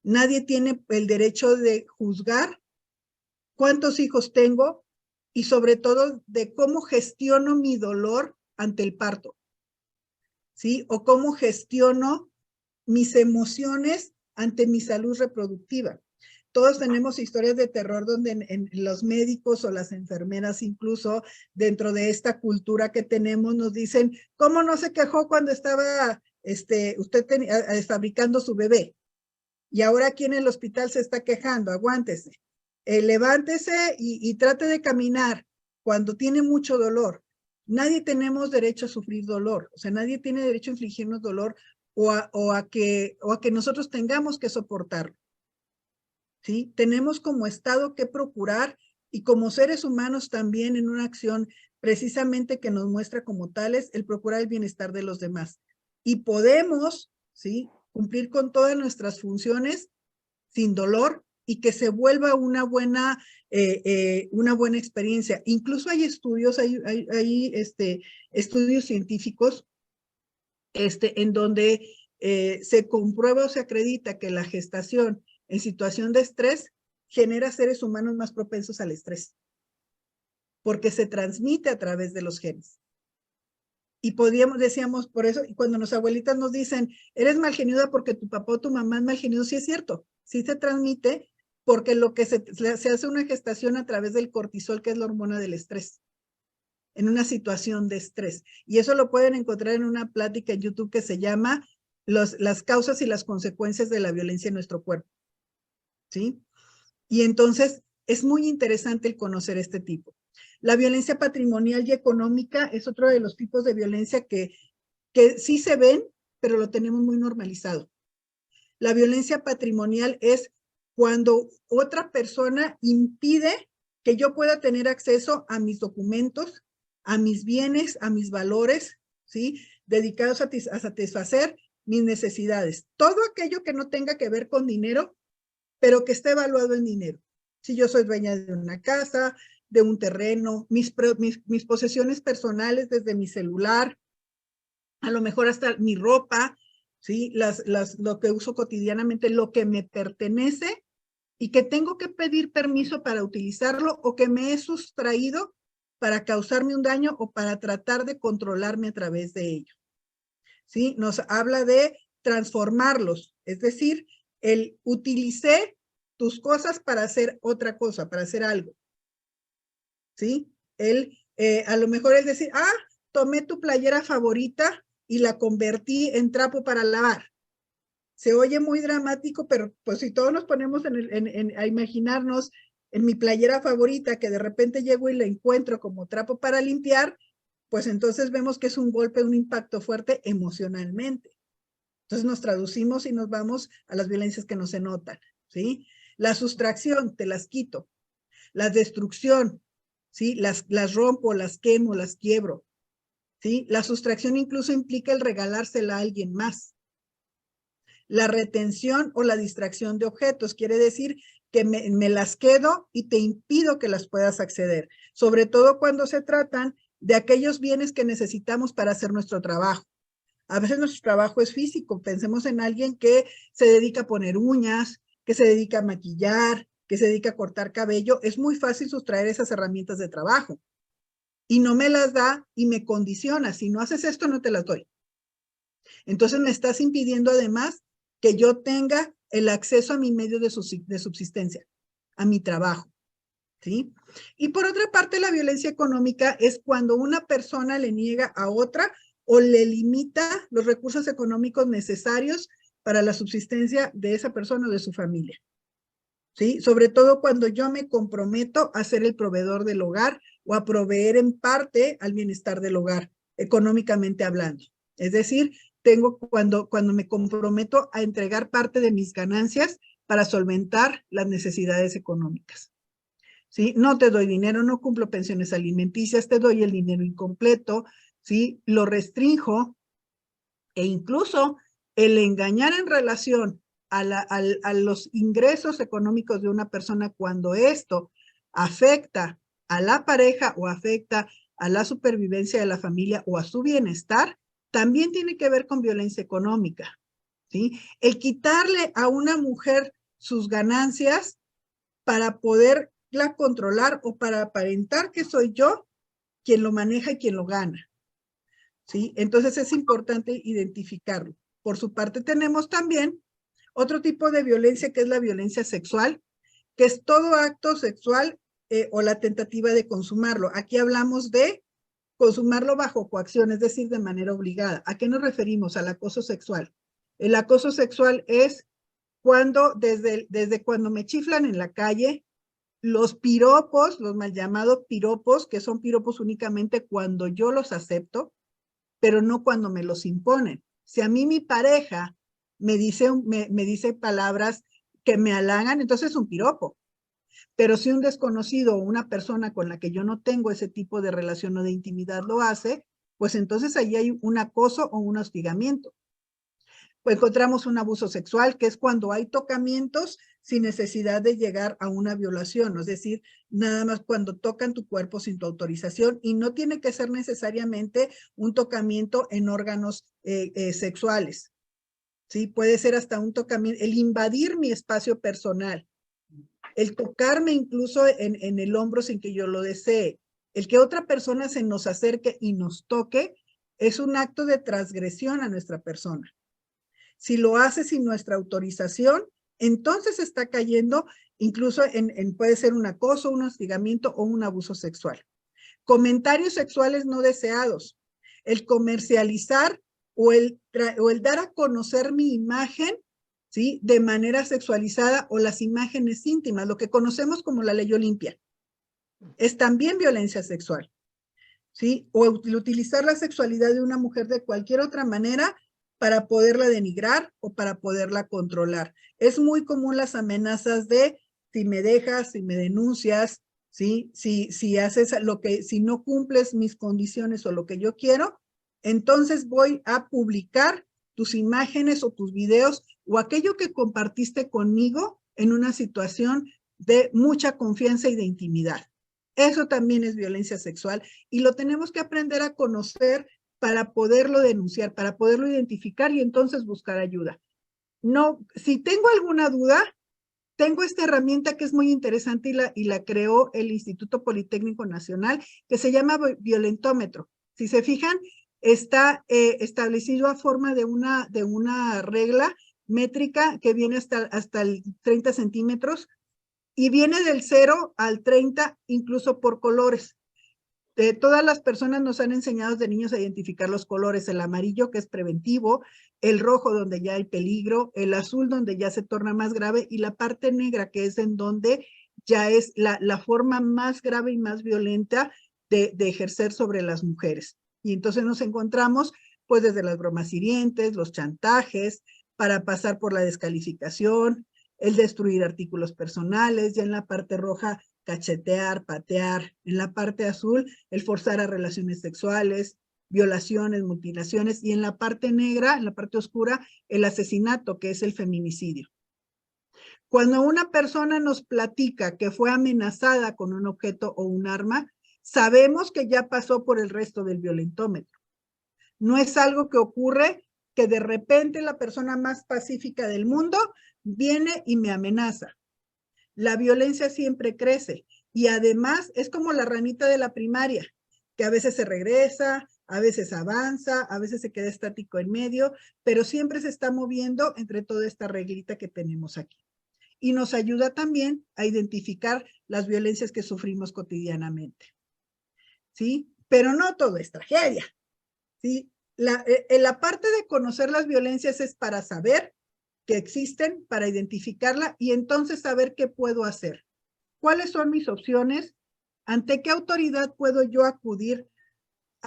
Nadie tiene el derecho de juzgar cuántos hijos tengo y sobre todo de cómo gestiono mi dolor ante el parto, ¿sí? O cómo gestiono mis emociones ante mi salud reproductiva. Todos tenemos historias de terror donde en los médicos o las enfermeras, incluso dentro de esta cultura que tenemos, nos dicen, ¿cómo no se quejó cuando estaba usted fabricando su bebé? Y ahora aquí en el hospital se está quejando, aguántese. Levántese y trate de caminar cuando tiene mucho dolor. Nadie tenemos derecho a sufrir dolor, o sea, nadie tiene derecho a infligirnos dolor o a que nosotros tengamos que soportarlo, ¿sí? Tenemos como Estado que procurar y como seres humanos también en una acción precisamente que nos muestra como tales el procurar el bienestar de los demás. Y podemos, ¿sí? Cumplir con todas nuestras funciones sin dolor y que se vuelva una buena experiencia. Incluso hay estudios, estudios científicos en donde se comprueba o se acredita que la gestación en situación de estrés genera seres humanos más propensos al estrés, porque se transmite a través de los genes. Y decíamos por eso, y cuando las abuelitas nos dicen, eres malgeniuda porque tu papá o tu mamá es malgeniudo, sí es cierto, sí se transmite, porque lo que se hace una gestación a través del cortisol, que es la hormona del estrés, en una situación de estrés. Y eso lo pueden encontrar en una plática en YouTube que se llama las causas y las consecuencias de la violencia en nuestro cuerpo, ¿sí? Y entonces es muy interesante el conocer este tipo. La violencia patrimonial y económica es otro de los tipos de violencia que sí se ven, pero lo tenemos muy normalizado. La violencia patrimonial es cuando otra persona impide que yo pueda tener acceso a mis documentos, a mis bienes, a mis valores, ¿sí? Dedicados a satisfacer mis necesidades. Todo aquello que no tenga que ver con dinero, pero que esté evaluado en dinero. Si yo soy dueña de una casa, de un terreno, mis posesiones personales desde mi celular, a lo mejor hasta mi ropa, ¿sí? Lo que uso cotidianamente, lo que me pertenece y que tengo que pedir permiso para utilizarlo o que me he sustraído para causarme un daño o para tratar de controlarme a través de ello, ¿sí? Nos habla de transformarlos, es decir, utilicé tus cosas para hacer otra cosa, para hacer algo, ¿sí? A lo mejor es decir, tomé tu playera favorita y la convertí en trapo para lavar. Se oye muy dramático, pero pues si todos nos ponemos a imaginarnos en mi playera favorita, que de repente llego y la encuentro como trapo para limpiar, pues entonces vemos que es un golpe, un impacto fuerte emocionalmente. Entonces nos traducimos y nos vamos a las violencias que no se notan, ¿sí? La sustracción, te las quito. La destrucción, ¿sí? Las rompo, las quemo, las quiebro, ¿sí? La sustracción incluso implica el regalársela a alguien más. La retención o la distracción de objetos quiere decir que me las quedo y te impido que las puedas acceder, sobre todo cuando se tratan de aquellos bienes que necesitamos para hacer nuestro trabajo. A veces nuestro trabajo es físico, pensemos en alguien que se dedica a poner uñas, que se dedica a maquillar, que se dedica a cortar cabello, es muy fácil sustraer esas herramientas de trabajo y no me las da y me condiciona, si no haces esto no te las doy. Entonces me estás impidiendo además que yo tenga el acceso a mi medio de subsistencia, a mi trabajo, ¿sí? Y por otra parte, la violencia económica es cuando una persona le niega a otra o le limita los recursos económicos necesarios para la subsistencia de esa persona o de su familia, ¿sí? Sobre todo cuando yo me comprometo a ser el proveedor del hogar o a proveer en parte al bienestar del hogar. económicamente hablando. Es decir, cuando me comprometo a entregar parte de mis ganancias para solventar las necesidades económicas. ¿Sí? No te doy dinero, no cumplo pensiones alimenticias, te doy el dinero incompleto, ¿sí? Lo restrinjo, e incluso el engañar en relación a los ingresos económicos de una persona cuando esto afecta a la pareja o afecta a la supervivencia de la familia o a su bienestar, también tiene que ver con violencia económica, ¿sí? El quitarle a una mujer sus ganancias para poderla controlar o para aparentar que soy yo quien lo maneja y quien lo gana, ¿sí? Entonces es importante identificarlo. Por su parte tenemos también otro tipo de violencia que es la violencia sexual, que es todo acto sexual o la tentativa de consumarlo. Aquí hablamos de consumarlo bajo coacción, es decir, de manera obligada. ¿A qué nos referimos? Al acoso sexual. El acoso sexual es cuando, desde cuando me chiflan en la calle, los piropos, los mal llamados piropos, que son piropos únicamente cuando yo los acepto, pero no cuando me los imponen. Si a mí mi pareja me dice palabras que me halagan, entonces es un piropo. Pero si un desconocido o una persona con la que yo no tengo ese tipo de relación o de intimidad lo hace, pues entonces ahí hay un acoso o un hostigamiento. Pues encontramos un abuso sexual, que es cuando hay tocamientos sin necesidad de llegar a una violación, es decir, nada más cuando tocan tu cuerpo sin tu autorización, y no tiene que ser necesariamente un tocamiento en órganos sexuales, ¿sí? Puede ser hasta un tocamiento, el invadir mi espacio personal, el tocarme incluso en el hombro sin que yo lo desee, el que otra persona se nos acerque y nos toque, es un acto de transgresión a nuestra persona. Si lo hace sin nuestra autorización, entonces está cayendo incluso puede ser un acoso, un hostigamiento o un abuso sexual. Comentarios sexuales no deseados, el comercializar o el dar a conocer mi imagen, ¿sí? De manera sexualizada, o las imágenes íntimas, lo que conocemos como la ley Olimpia, es también violencia sexual, ¿sí? O utilizar la sexualidad de una mujer de cualquier otra manera para poderla denigrar o para poderla controlar. Es muy común las amenazas de si me dejas, si me denuncias, ¿sí? Si haces si no cumples mis condiciones o lo que yo quiero, entonces voy a publicar tus imágenes o tus videos o aquello que compartiste conmigo en una situación de mucha confianza y de intimidad. Eso también es violencia sexual y lo tenemos que aprender a conocer para poderlo denunciar, para poderlo identificar y entonces buscar ayuda. No, si tengo alguna duda, tengo esta herramienta que es muy interesante y la creó el Instituto Politécnico Nacional, que se llama violentómetro. Si se fijan, está establecido a forma de una regla métrica que viene hasta el 30 centímetros y viene del 0 al 30 incluso por colores. Todas las personas nos han enseñado de niños a identificar los colores, el amarillo que es preventivo, el rojo donde ya hay peligro, el azul donde ya se torna más grave y la parte negra que es en donde ya es la forma más grave y más violenta de ejercer sobre las mujeres. Y entonces nos encontramos pues desde las bromas hirientes, los chantajes, para pasar por la descalificación, el destruir artículos personales, ya en la parte roja cachetear, patear, en la parte azul el forzar a relaciones sexuales, violaciones, mutilaciones, y en la parte negra, en la parte oscura, el asesinato, que es el feminicidio. Cuando una persona nos platica que fue amenazada con un objeto o un arma, sabemos que ya pasó por el resto del violentómetro. No es algo que ocurre que de repente la persona más pacífica del mundo viene y me amenaza. La violencia siempre crece y además es como la ranita de la primaria, que a veces se regresa, a veces avanza, a veces se queda estático en medio, pero siempre se está moviendo entre toda esta reglita que tenemos aquí. Y nos ayuda también a identificar las violencias que sufrimos cotidianamente, ¿sí? Pero no todo es tragedia, ¿sí? La parte de conocer las violencias es para saber que existen, para identificarla y entonces saber qué puedo hacer. ¿Cuáles son mis opciones? ¿Ante qué autoridad puedo yo acudir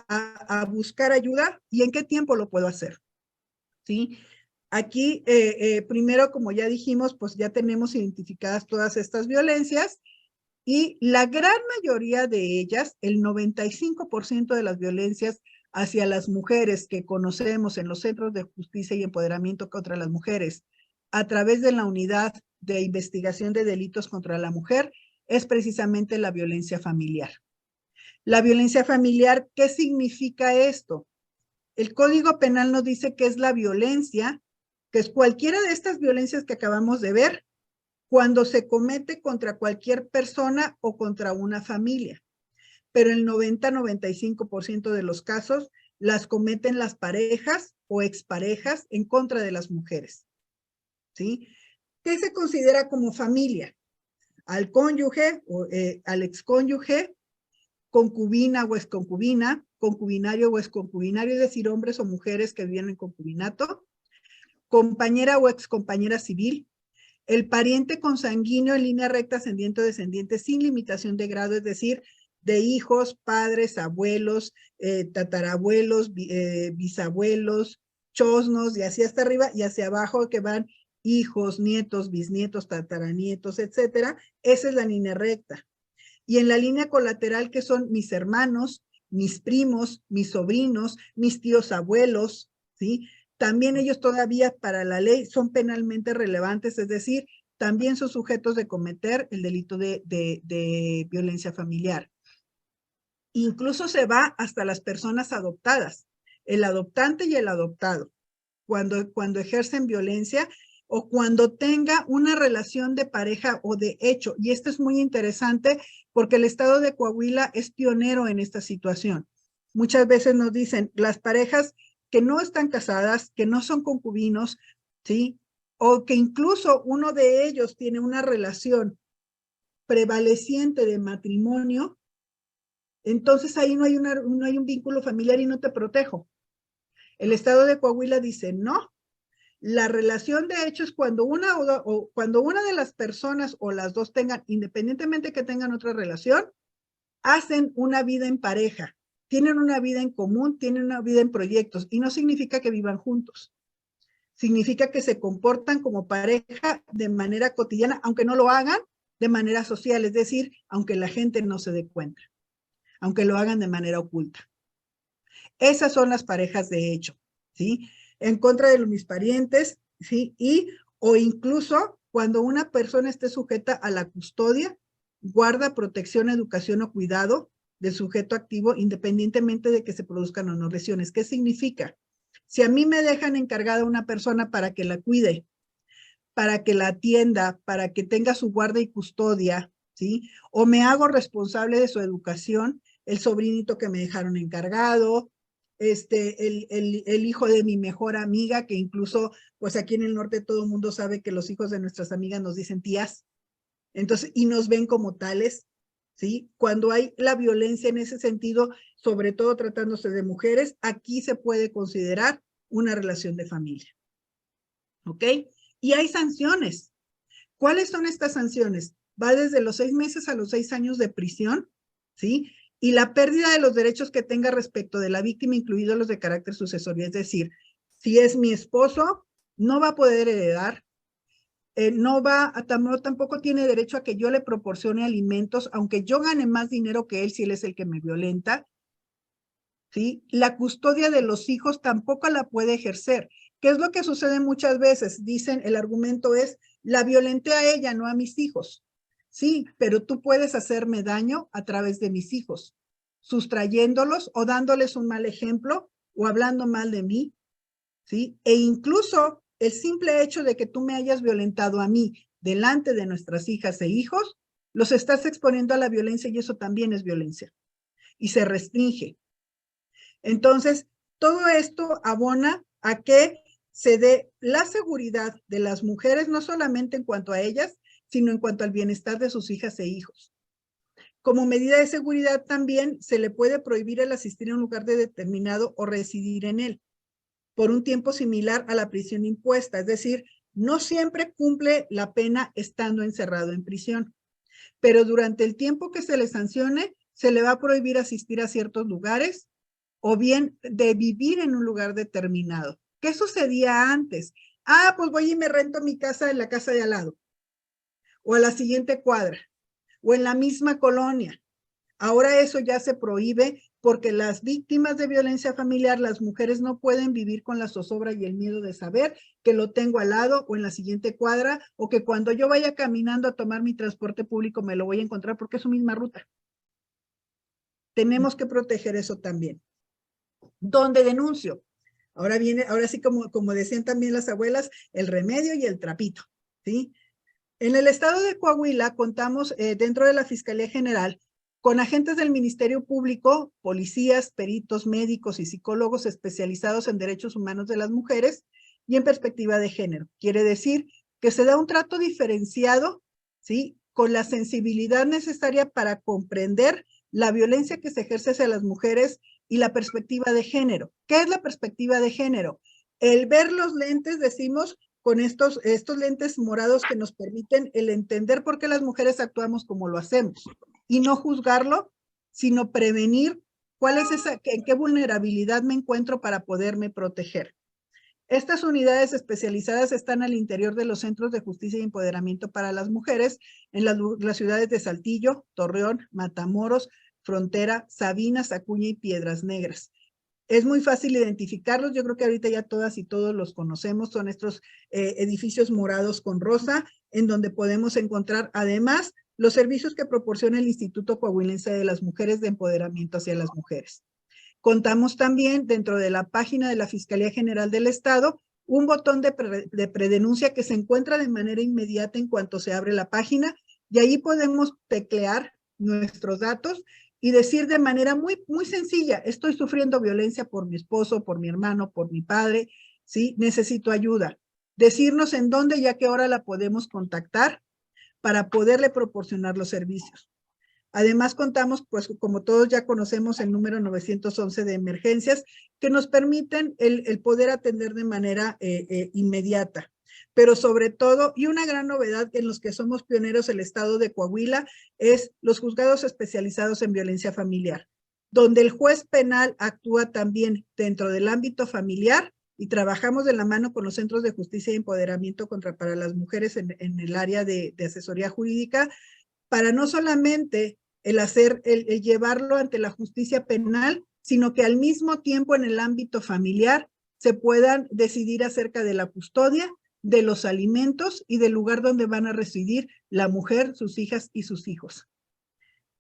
a buscar ayuda y en qué tiempo lo puedo hacer, ¿sí? Aquí, primero, como ya dijimos, pues ya tenemos identificadas todas estas violencias y la gran mayoría de ellas, el 95% de las violencias hacia las mujeres que conocemos en los centros de justicia y empoderamiento contra las mujeres a través de la unidad de investigación de delitos contra la mujer es precisamente la violencia familiar. La violencia familiar, ¿qué significa esto? El Código Penal nos dice que es la violencia, que es cualquiera de estas violencias que acabamos de ver, cuando se comete contra cualquier persona o contra una familia. Pero el 90-95% de los casos las cometen las parejas o exparejas en contra de las mujeres, ¿sí? ¿Qué se considera como familia? Al cónyuge o al excónyuge, concubina o exconcubina, concubinario o exconcubinario, es decir, hombres o mujeres que viven en concubinato, compañera o excompañera civil, el pariente consanguíneo en línea recta, ascendiente o descendiente, sin limitación de grado, es decir, de hijos, padres, abuelos, tatarabuelos, bisabuelos, chosnos, y así hasta arriba, y hacia abajo que van hijos, nietos, bisnietos, tataranietos, etcétera. Esa es la línea recta. Y en la línea colateral, que son mis hermanos, mis primos, mis sobrinos, mis tíos abuelos, ¿sí? También ellos todavía para la ley son penalmente relevantes, es decir, también son sujetos de cometer el delito de violencia familiar. Incluso se va hasta las personas adoptadas, el adoptante y el adoptado, cuando ejercen violencia o cuando tenga una relación de pareja o de hecho. Y esto es muy interesante porque el estado de Coahuila es pionero en esta situación. Muchas veces nos dicen las parejas que no están casadas, que no son concubinos, ¿sí? O que incluso uno de ellos tiene una relación prevaleciente de matrimonio, entonces ahí no hay un vínculo familiar y no te protejo. El estado de Coahuila dice no. La relación de hecho es cuando una de las personas o las dos tengan, independientemente que tengan otra relación, hacen una vida en pareja, tienen una vida en común, tienen una vida en proyectos, y no significa que vivan juntos. Significa que se comportan como pareja de manera cotidiana, aunque no lo hagan de manera social, es decir, aunque la gente no se dé cuenta, aunque lo hagan de manera oculta. Esas son las parejas de hecho, ¿sí? En contra de mis parientes, ¿sí? O incluso cuando una persona esté sujeta a la custodia, guarda, protección, educación o cuidado del sujeto activo, independientemente de que se produzcan o no lesiones. ¿Qué significa? Si a mí me dejan encargada una persona para que la cuide, para que la atienda, para que tenga su guarda y custodia, ¿sí? O me hago responsable de su educación, el sobrinito que me dejaron encargado, el hijo de mi mejor amiga, que incluso, pues aquí en el norte todo el mundo sabe que los hijos de nuestras amigas nos dicen tías, entonces, y nos ven como tales, ¿sí? Cuando hay la violencia en ese sentido, sobre todo tratándose de mujeres, aquí se puede considerar una relación de familia, ¿ok? Y hay sanciones. ¿Cuáles son estas sanciones? Va desde los 6 meses a los 6 años de prisión, ¿sí? Y la pérdida de los derechos que tenga respecto de la víctima, incluidos los de carácter sucesorio. Es decir, si es mi esposo, no va a poder heredar, tampoco tiene derecho a que yo le proporcione alimentos, aunque yo gane más dinero que él si él es el que me violenta, ¿sí? La custodia de los hijos tampoco la puede ejercer. ¿Qué es lo que sucede muchas veces? Dicen, el argumento es, la violenté a ella, no a mis hijos. Sí, pero tú puedes hacerme daño a través de mis hijos, sustrayéndolos o dándoles un mal ejemplo o hablando mal de mí, ¿sí? E incluso el simple hecho de que tú me hayas violentado a mí delante de nuestras hijas e hijos, los estás exponiendo a la violencia y eso también es violencia y se restringe. Entonces, todo esto abona a que se dé la seguridad de las mujeres, no solamente en cuanto a ellas, sino en cuanto al bienestar de sus hijas e hijos. Como medida de seguridad también se le puede prohibir el asistir a un lugar determinado o residir en él por un tiempo similar a la prisión impuesta, es decir, no siempre cumple la pena estando encerrado en prisión, pero durante el tiempo que se le sancione, se le va a prohibir asistir a ciertos lugares o bien de vivir en un lugar determinado. ¿Qué sucedía antes? Pues voy y me rento mi casa en la casa de al lado, o a la siguiente cuadra, o en la misma colonia. Ahora eso ya se prohíbe porque las víctimas de violencia familiar, las mujeres no pueden vivir con la zozobra y el miedo de saber que lo tengo al lado o en la siguiente cuadra, o que cuando yo vaya caminando a tomar mi transporte público me lo voy a encontrar porque es su misma ruta. Tenemos que proteger eso también. ¿Dónde denuncio? Ahora sí, como decían también las abuelas, el remedio y el trapito, ¿sí? En el estado de Coahuila contamos dentro de la Fiscalía General con agentes del Ministerio Público, policías, peritos, médicos y psicólogos especializados en derechos humanos de las mujeres y en perspectiva de género. Quiere decir que se da un trato diferenciado, ¿sí?, con la sensibilidad necesaria para comprender la violencia que se ejerce hacia las mujeres y la perspectiva de género. ¿Qué es la perspectiva de género? El ver los lentes, decimos, con estos lentes morados que nos permiten el entender por qué las mujeres actuamos como lo hacemos y no juzgarlo, sino prevenir cuál es en qué vulnerabilidad me encuentro para poderme proteger. Estas unidades especializadas están al interior de los centros de justicia y empoderamiento para las mujeres en las ciudades de Saltillo, Torreón, Matamoros, Frontera, Sabinas, Acuña y Piedras Negras. Es muy fácil identificarlos, yo creo que ahorita ya todas y todos los conocemos, son estos edificios morados con rosa, en donde podemos encontrar además los servicios que proporciona el Instituto Coahuilense de las Mujeres de Empoderamiento hacia las Mujeres. Contamos también dentro de la página de la Fiscalía General del Estado un botón de predenuncia que se encuentra de manera inmediata en cuanto se abre la página, y ahí podemos teclear nuestros datos y decir de manera muy, muy sencilla: estoy sufriendo violencia por mi esposo, por mi hermano, por mi padre, ¿sí? Necesito ayuda. Decirnos en dónde y a qué hora la podemos contactar para poderle proporcionar los servicios. Además contamos, pues como todos ya conocemos, el número 911 de emergencias, que nos permiten el poder atender de manera inmediata. Pero sobre todo, y una gran novedad en los que somos pioneros el estado de Coahuila, es los juzgados especializados en violencia familiar, donde el juez penal actúa también dentro del ámbito familiar, y trabajamos de la mano con los centros de justicia y empoderamiento para las mujeres en el área de asesoría jurídica, para no solamente el llevarlo ante la justicia penal, sino que al mismo tiempo en el ámbito familiar se puedan decidir acerca de la custodia, de los alimentos y del lugar donde van a residir la mujer, sus hijas y sus hijos.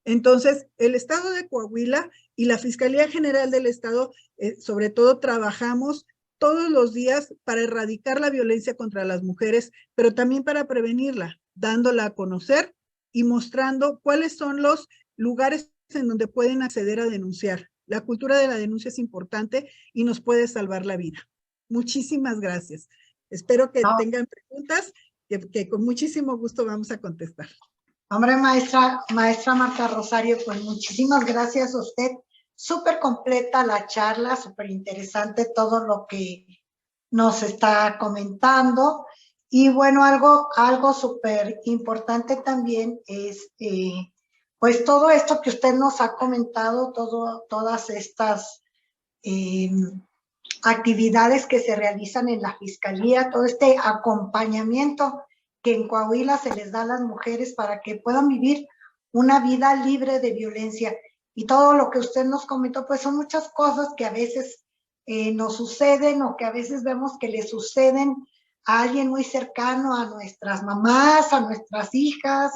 Entonces, el estado de Coahuila y la Fiscalía General del Estado, sobre todo, trabajamos todos los días para erradicar la violencia contra las mujeres, pero también para prevenirla, dándola a conocer y mostrando cuáles son los lugares en donde pueden acceder a denunciar. La cultura de la denuncia es importante y nos puede salvar la vida. Muchísimas gracias. Espero que tengan preguntas que con muchísimo gusto vamos a contestar. Hombre, maestra Marta Rosario, pues muchísimas gracias a usted. Súper completa la charla, súper interesante todo lo que nos está comentando. Y bueno, algo súper importante también es, pues todo esto que usted nos ha comentado, todas estas actividades que se realizan en la Fiscalía, todo este acompañamiento que en Coahuila se les da a las mujeres para que puedan vivir una vida libre de violencia. Y todo lo que usted nos comentó, pues son muchas cosas que a veces nos suceden, o que a veces vemos que le suceden a alguien muy cercano, a nuestras mamás, a nuestras hijas,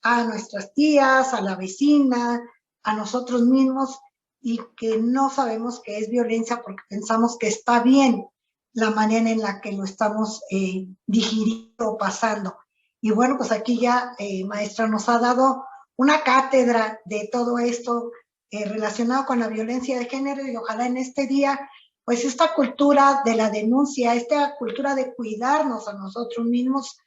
a nuestras tías, a la vecina, a nosotros mismos, y que no sabemos que es violencia porque pensamos que está bien la manera en la que lo estamos digiriendo o pasando. Y bueno, pues aquí ya, maestra, nos ha dado una cátedra de todo esto relacionado con la violencia de género, y ojalá en este día, pues esta cultura de la denuncia, esta cultura de cuidarnos a nosotros mismos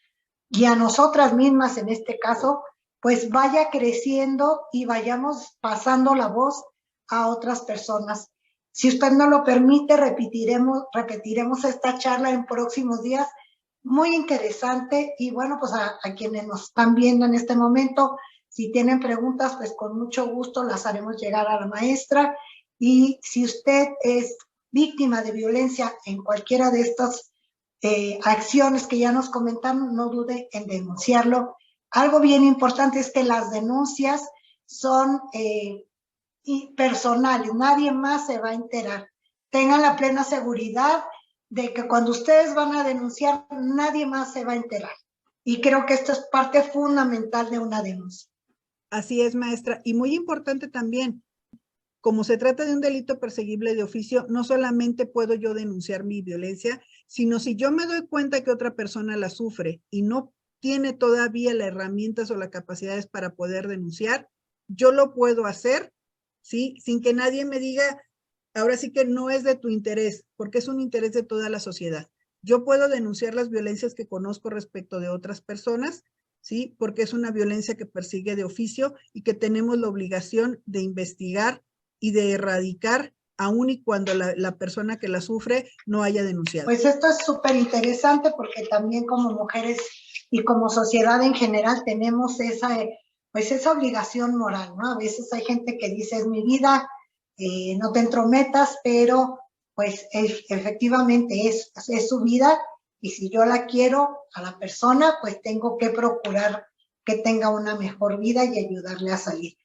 y a nosotras mismas en este caso, pues vaya creciendo y vayamos pasando la voz a otras personas. Si usted no lo permite, repetiremos esta charla en próximos días, muy interesante. Y bueno, pues a quienes nos están viendo en este momento, si tienen preguntas, pues con mucho gusto las haremos llegar a la maestra. Y si usted es víctima de violencia en cualquiera de estas acciones que ya nos comentaron, no dude en denunciarlo. Algo bien importante es que las denuncias son personales, nadie más se va a enterar. Tengan la plena seguridad de que cuando ustedes van a denunciar, nadie más se va a enterar. Y creo que esto es parte fundamental de una denuncia. Así es, maestra. Y muy importante también, como se trata de un delito perseguible de oficio, no solamente puedo yo denunciar mi violencia, sino si yo me doy cuenta que otra persona la sufre y no tiene todavía las herramientas o las capacidades para poder denunciar, yo lo puedo hacer, ¿sí? Sin que nadie me diga, ahora sí que no es de tu interés, porque es un interés de toda la sociedad. Yo puedo denunciar las violencias que conozco respecto de otras personas, ¿sí? Porque es una violencia que persigue de oficio y que tenemos la obligación de investigar y de erradicar, aun y cuando la persona que la sufre no haya denunciado. Pues esto es súper interesante porque también como mujeres y como sociedad en general tenemos esa obligación moral, ¿no? A veces hay gente que dice, es mi vida, no te entrometas, pero pues efectivamente es su vida y si yo la quiero a la persona, pues tengo que procurar que tenga una mejor vida y ayudarle a salir.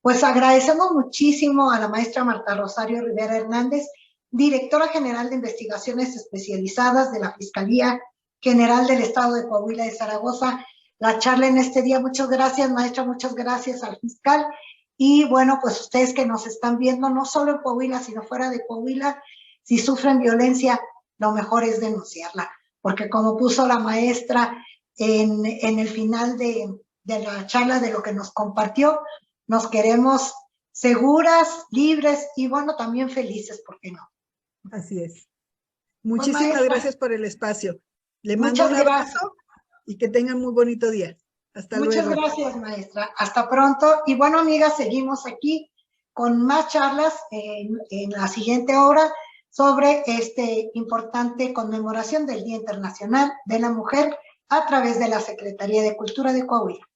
Pues agradecemos muchísimo a la maestra Marta Rosario Rivera Hernández, directora general de investigaciones especializadas de la Fiscalía General del Estado de Coahuila de Zaragoza, la charla en este día. Muchas gracias, maestra, muchas gracias al fiscal. Y bueno, pues ustedes que nos están viendo, no solo en Coahuila, sino fuera de Coahuila, si sufren violencia, lo mejor es denunciarla, porque como puso la maestra en el final de la charla de lo que nos compartió, nos queremos seguras, libres y bueno, también felices, ¿por qué no? Así es. Muchísimas gracias por el espacio. Le mando un abrazo y que tengan muy bonito día. Hasta luego. Muchas gracias, maestra. Hasta pronto. Y bueno, amigas, seguimos aquí con más charlas en la siguiente hora sobre este importante conmemoración del Día Internacional de la Mujer a través de la Secretaría de Cultura de Coahuila.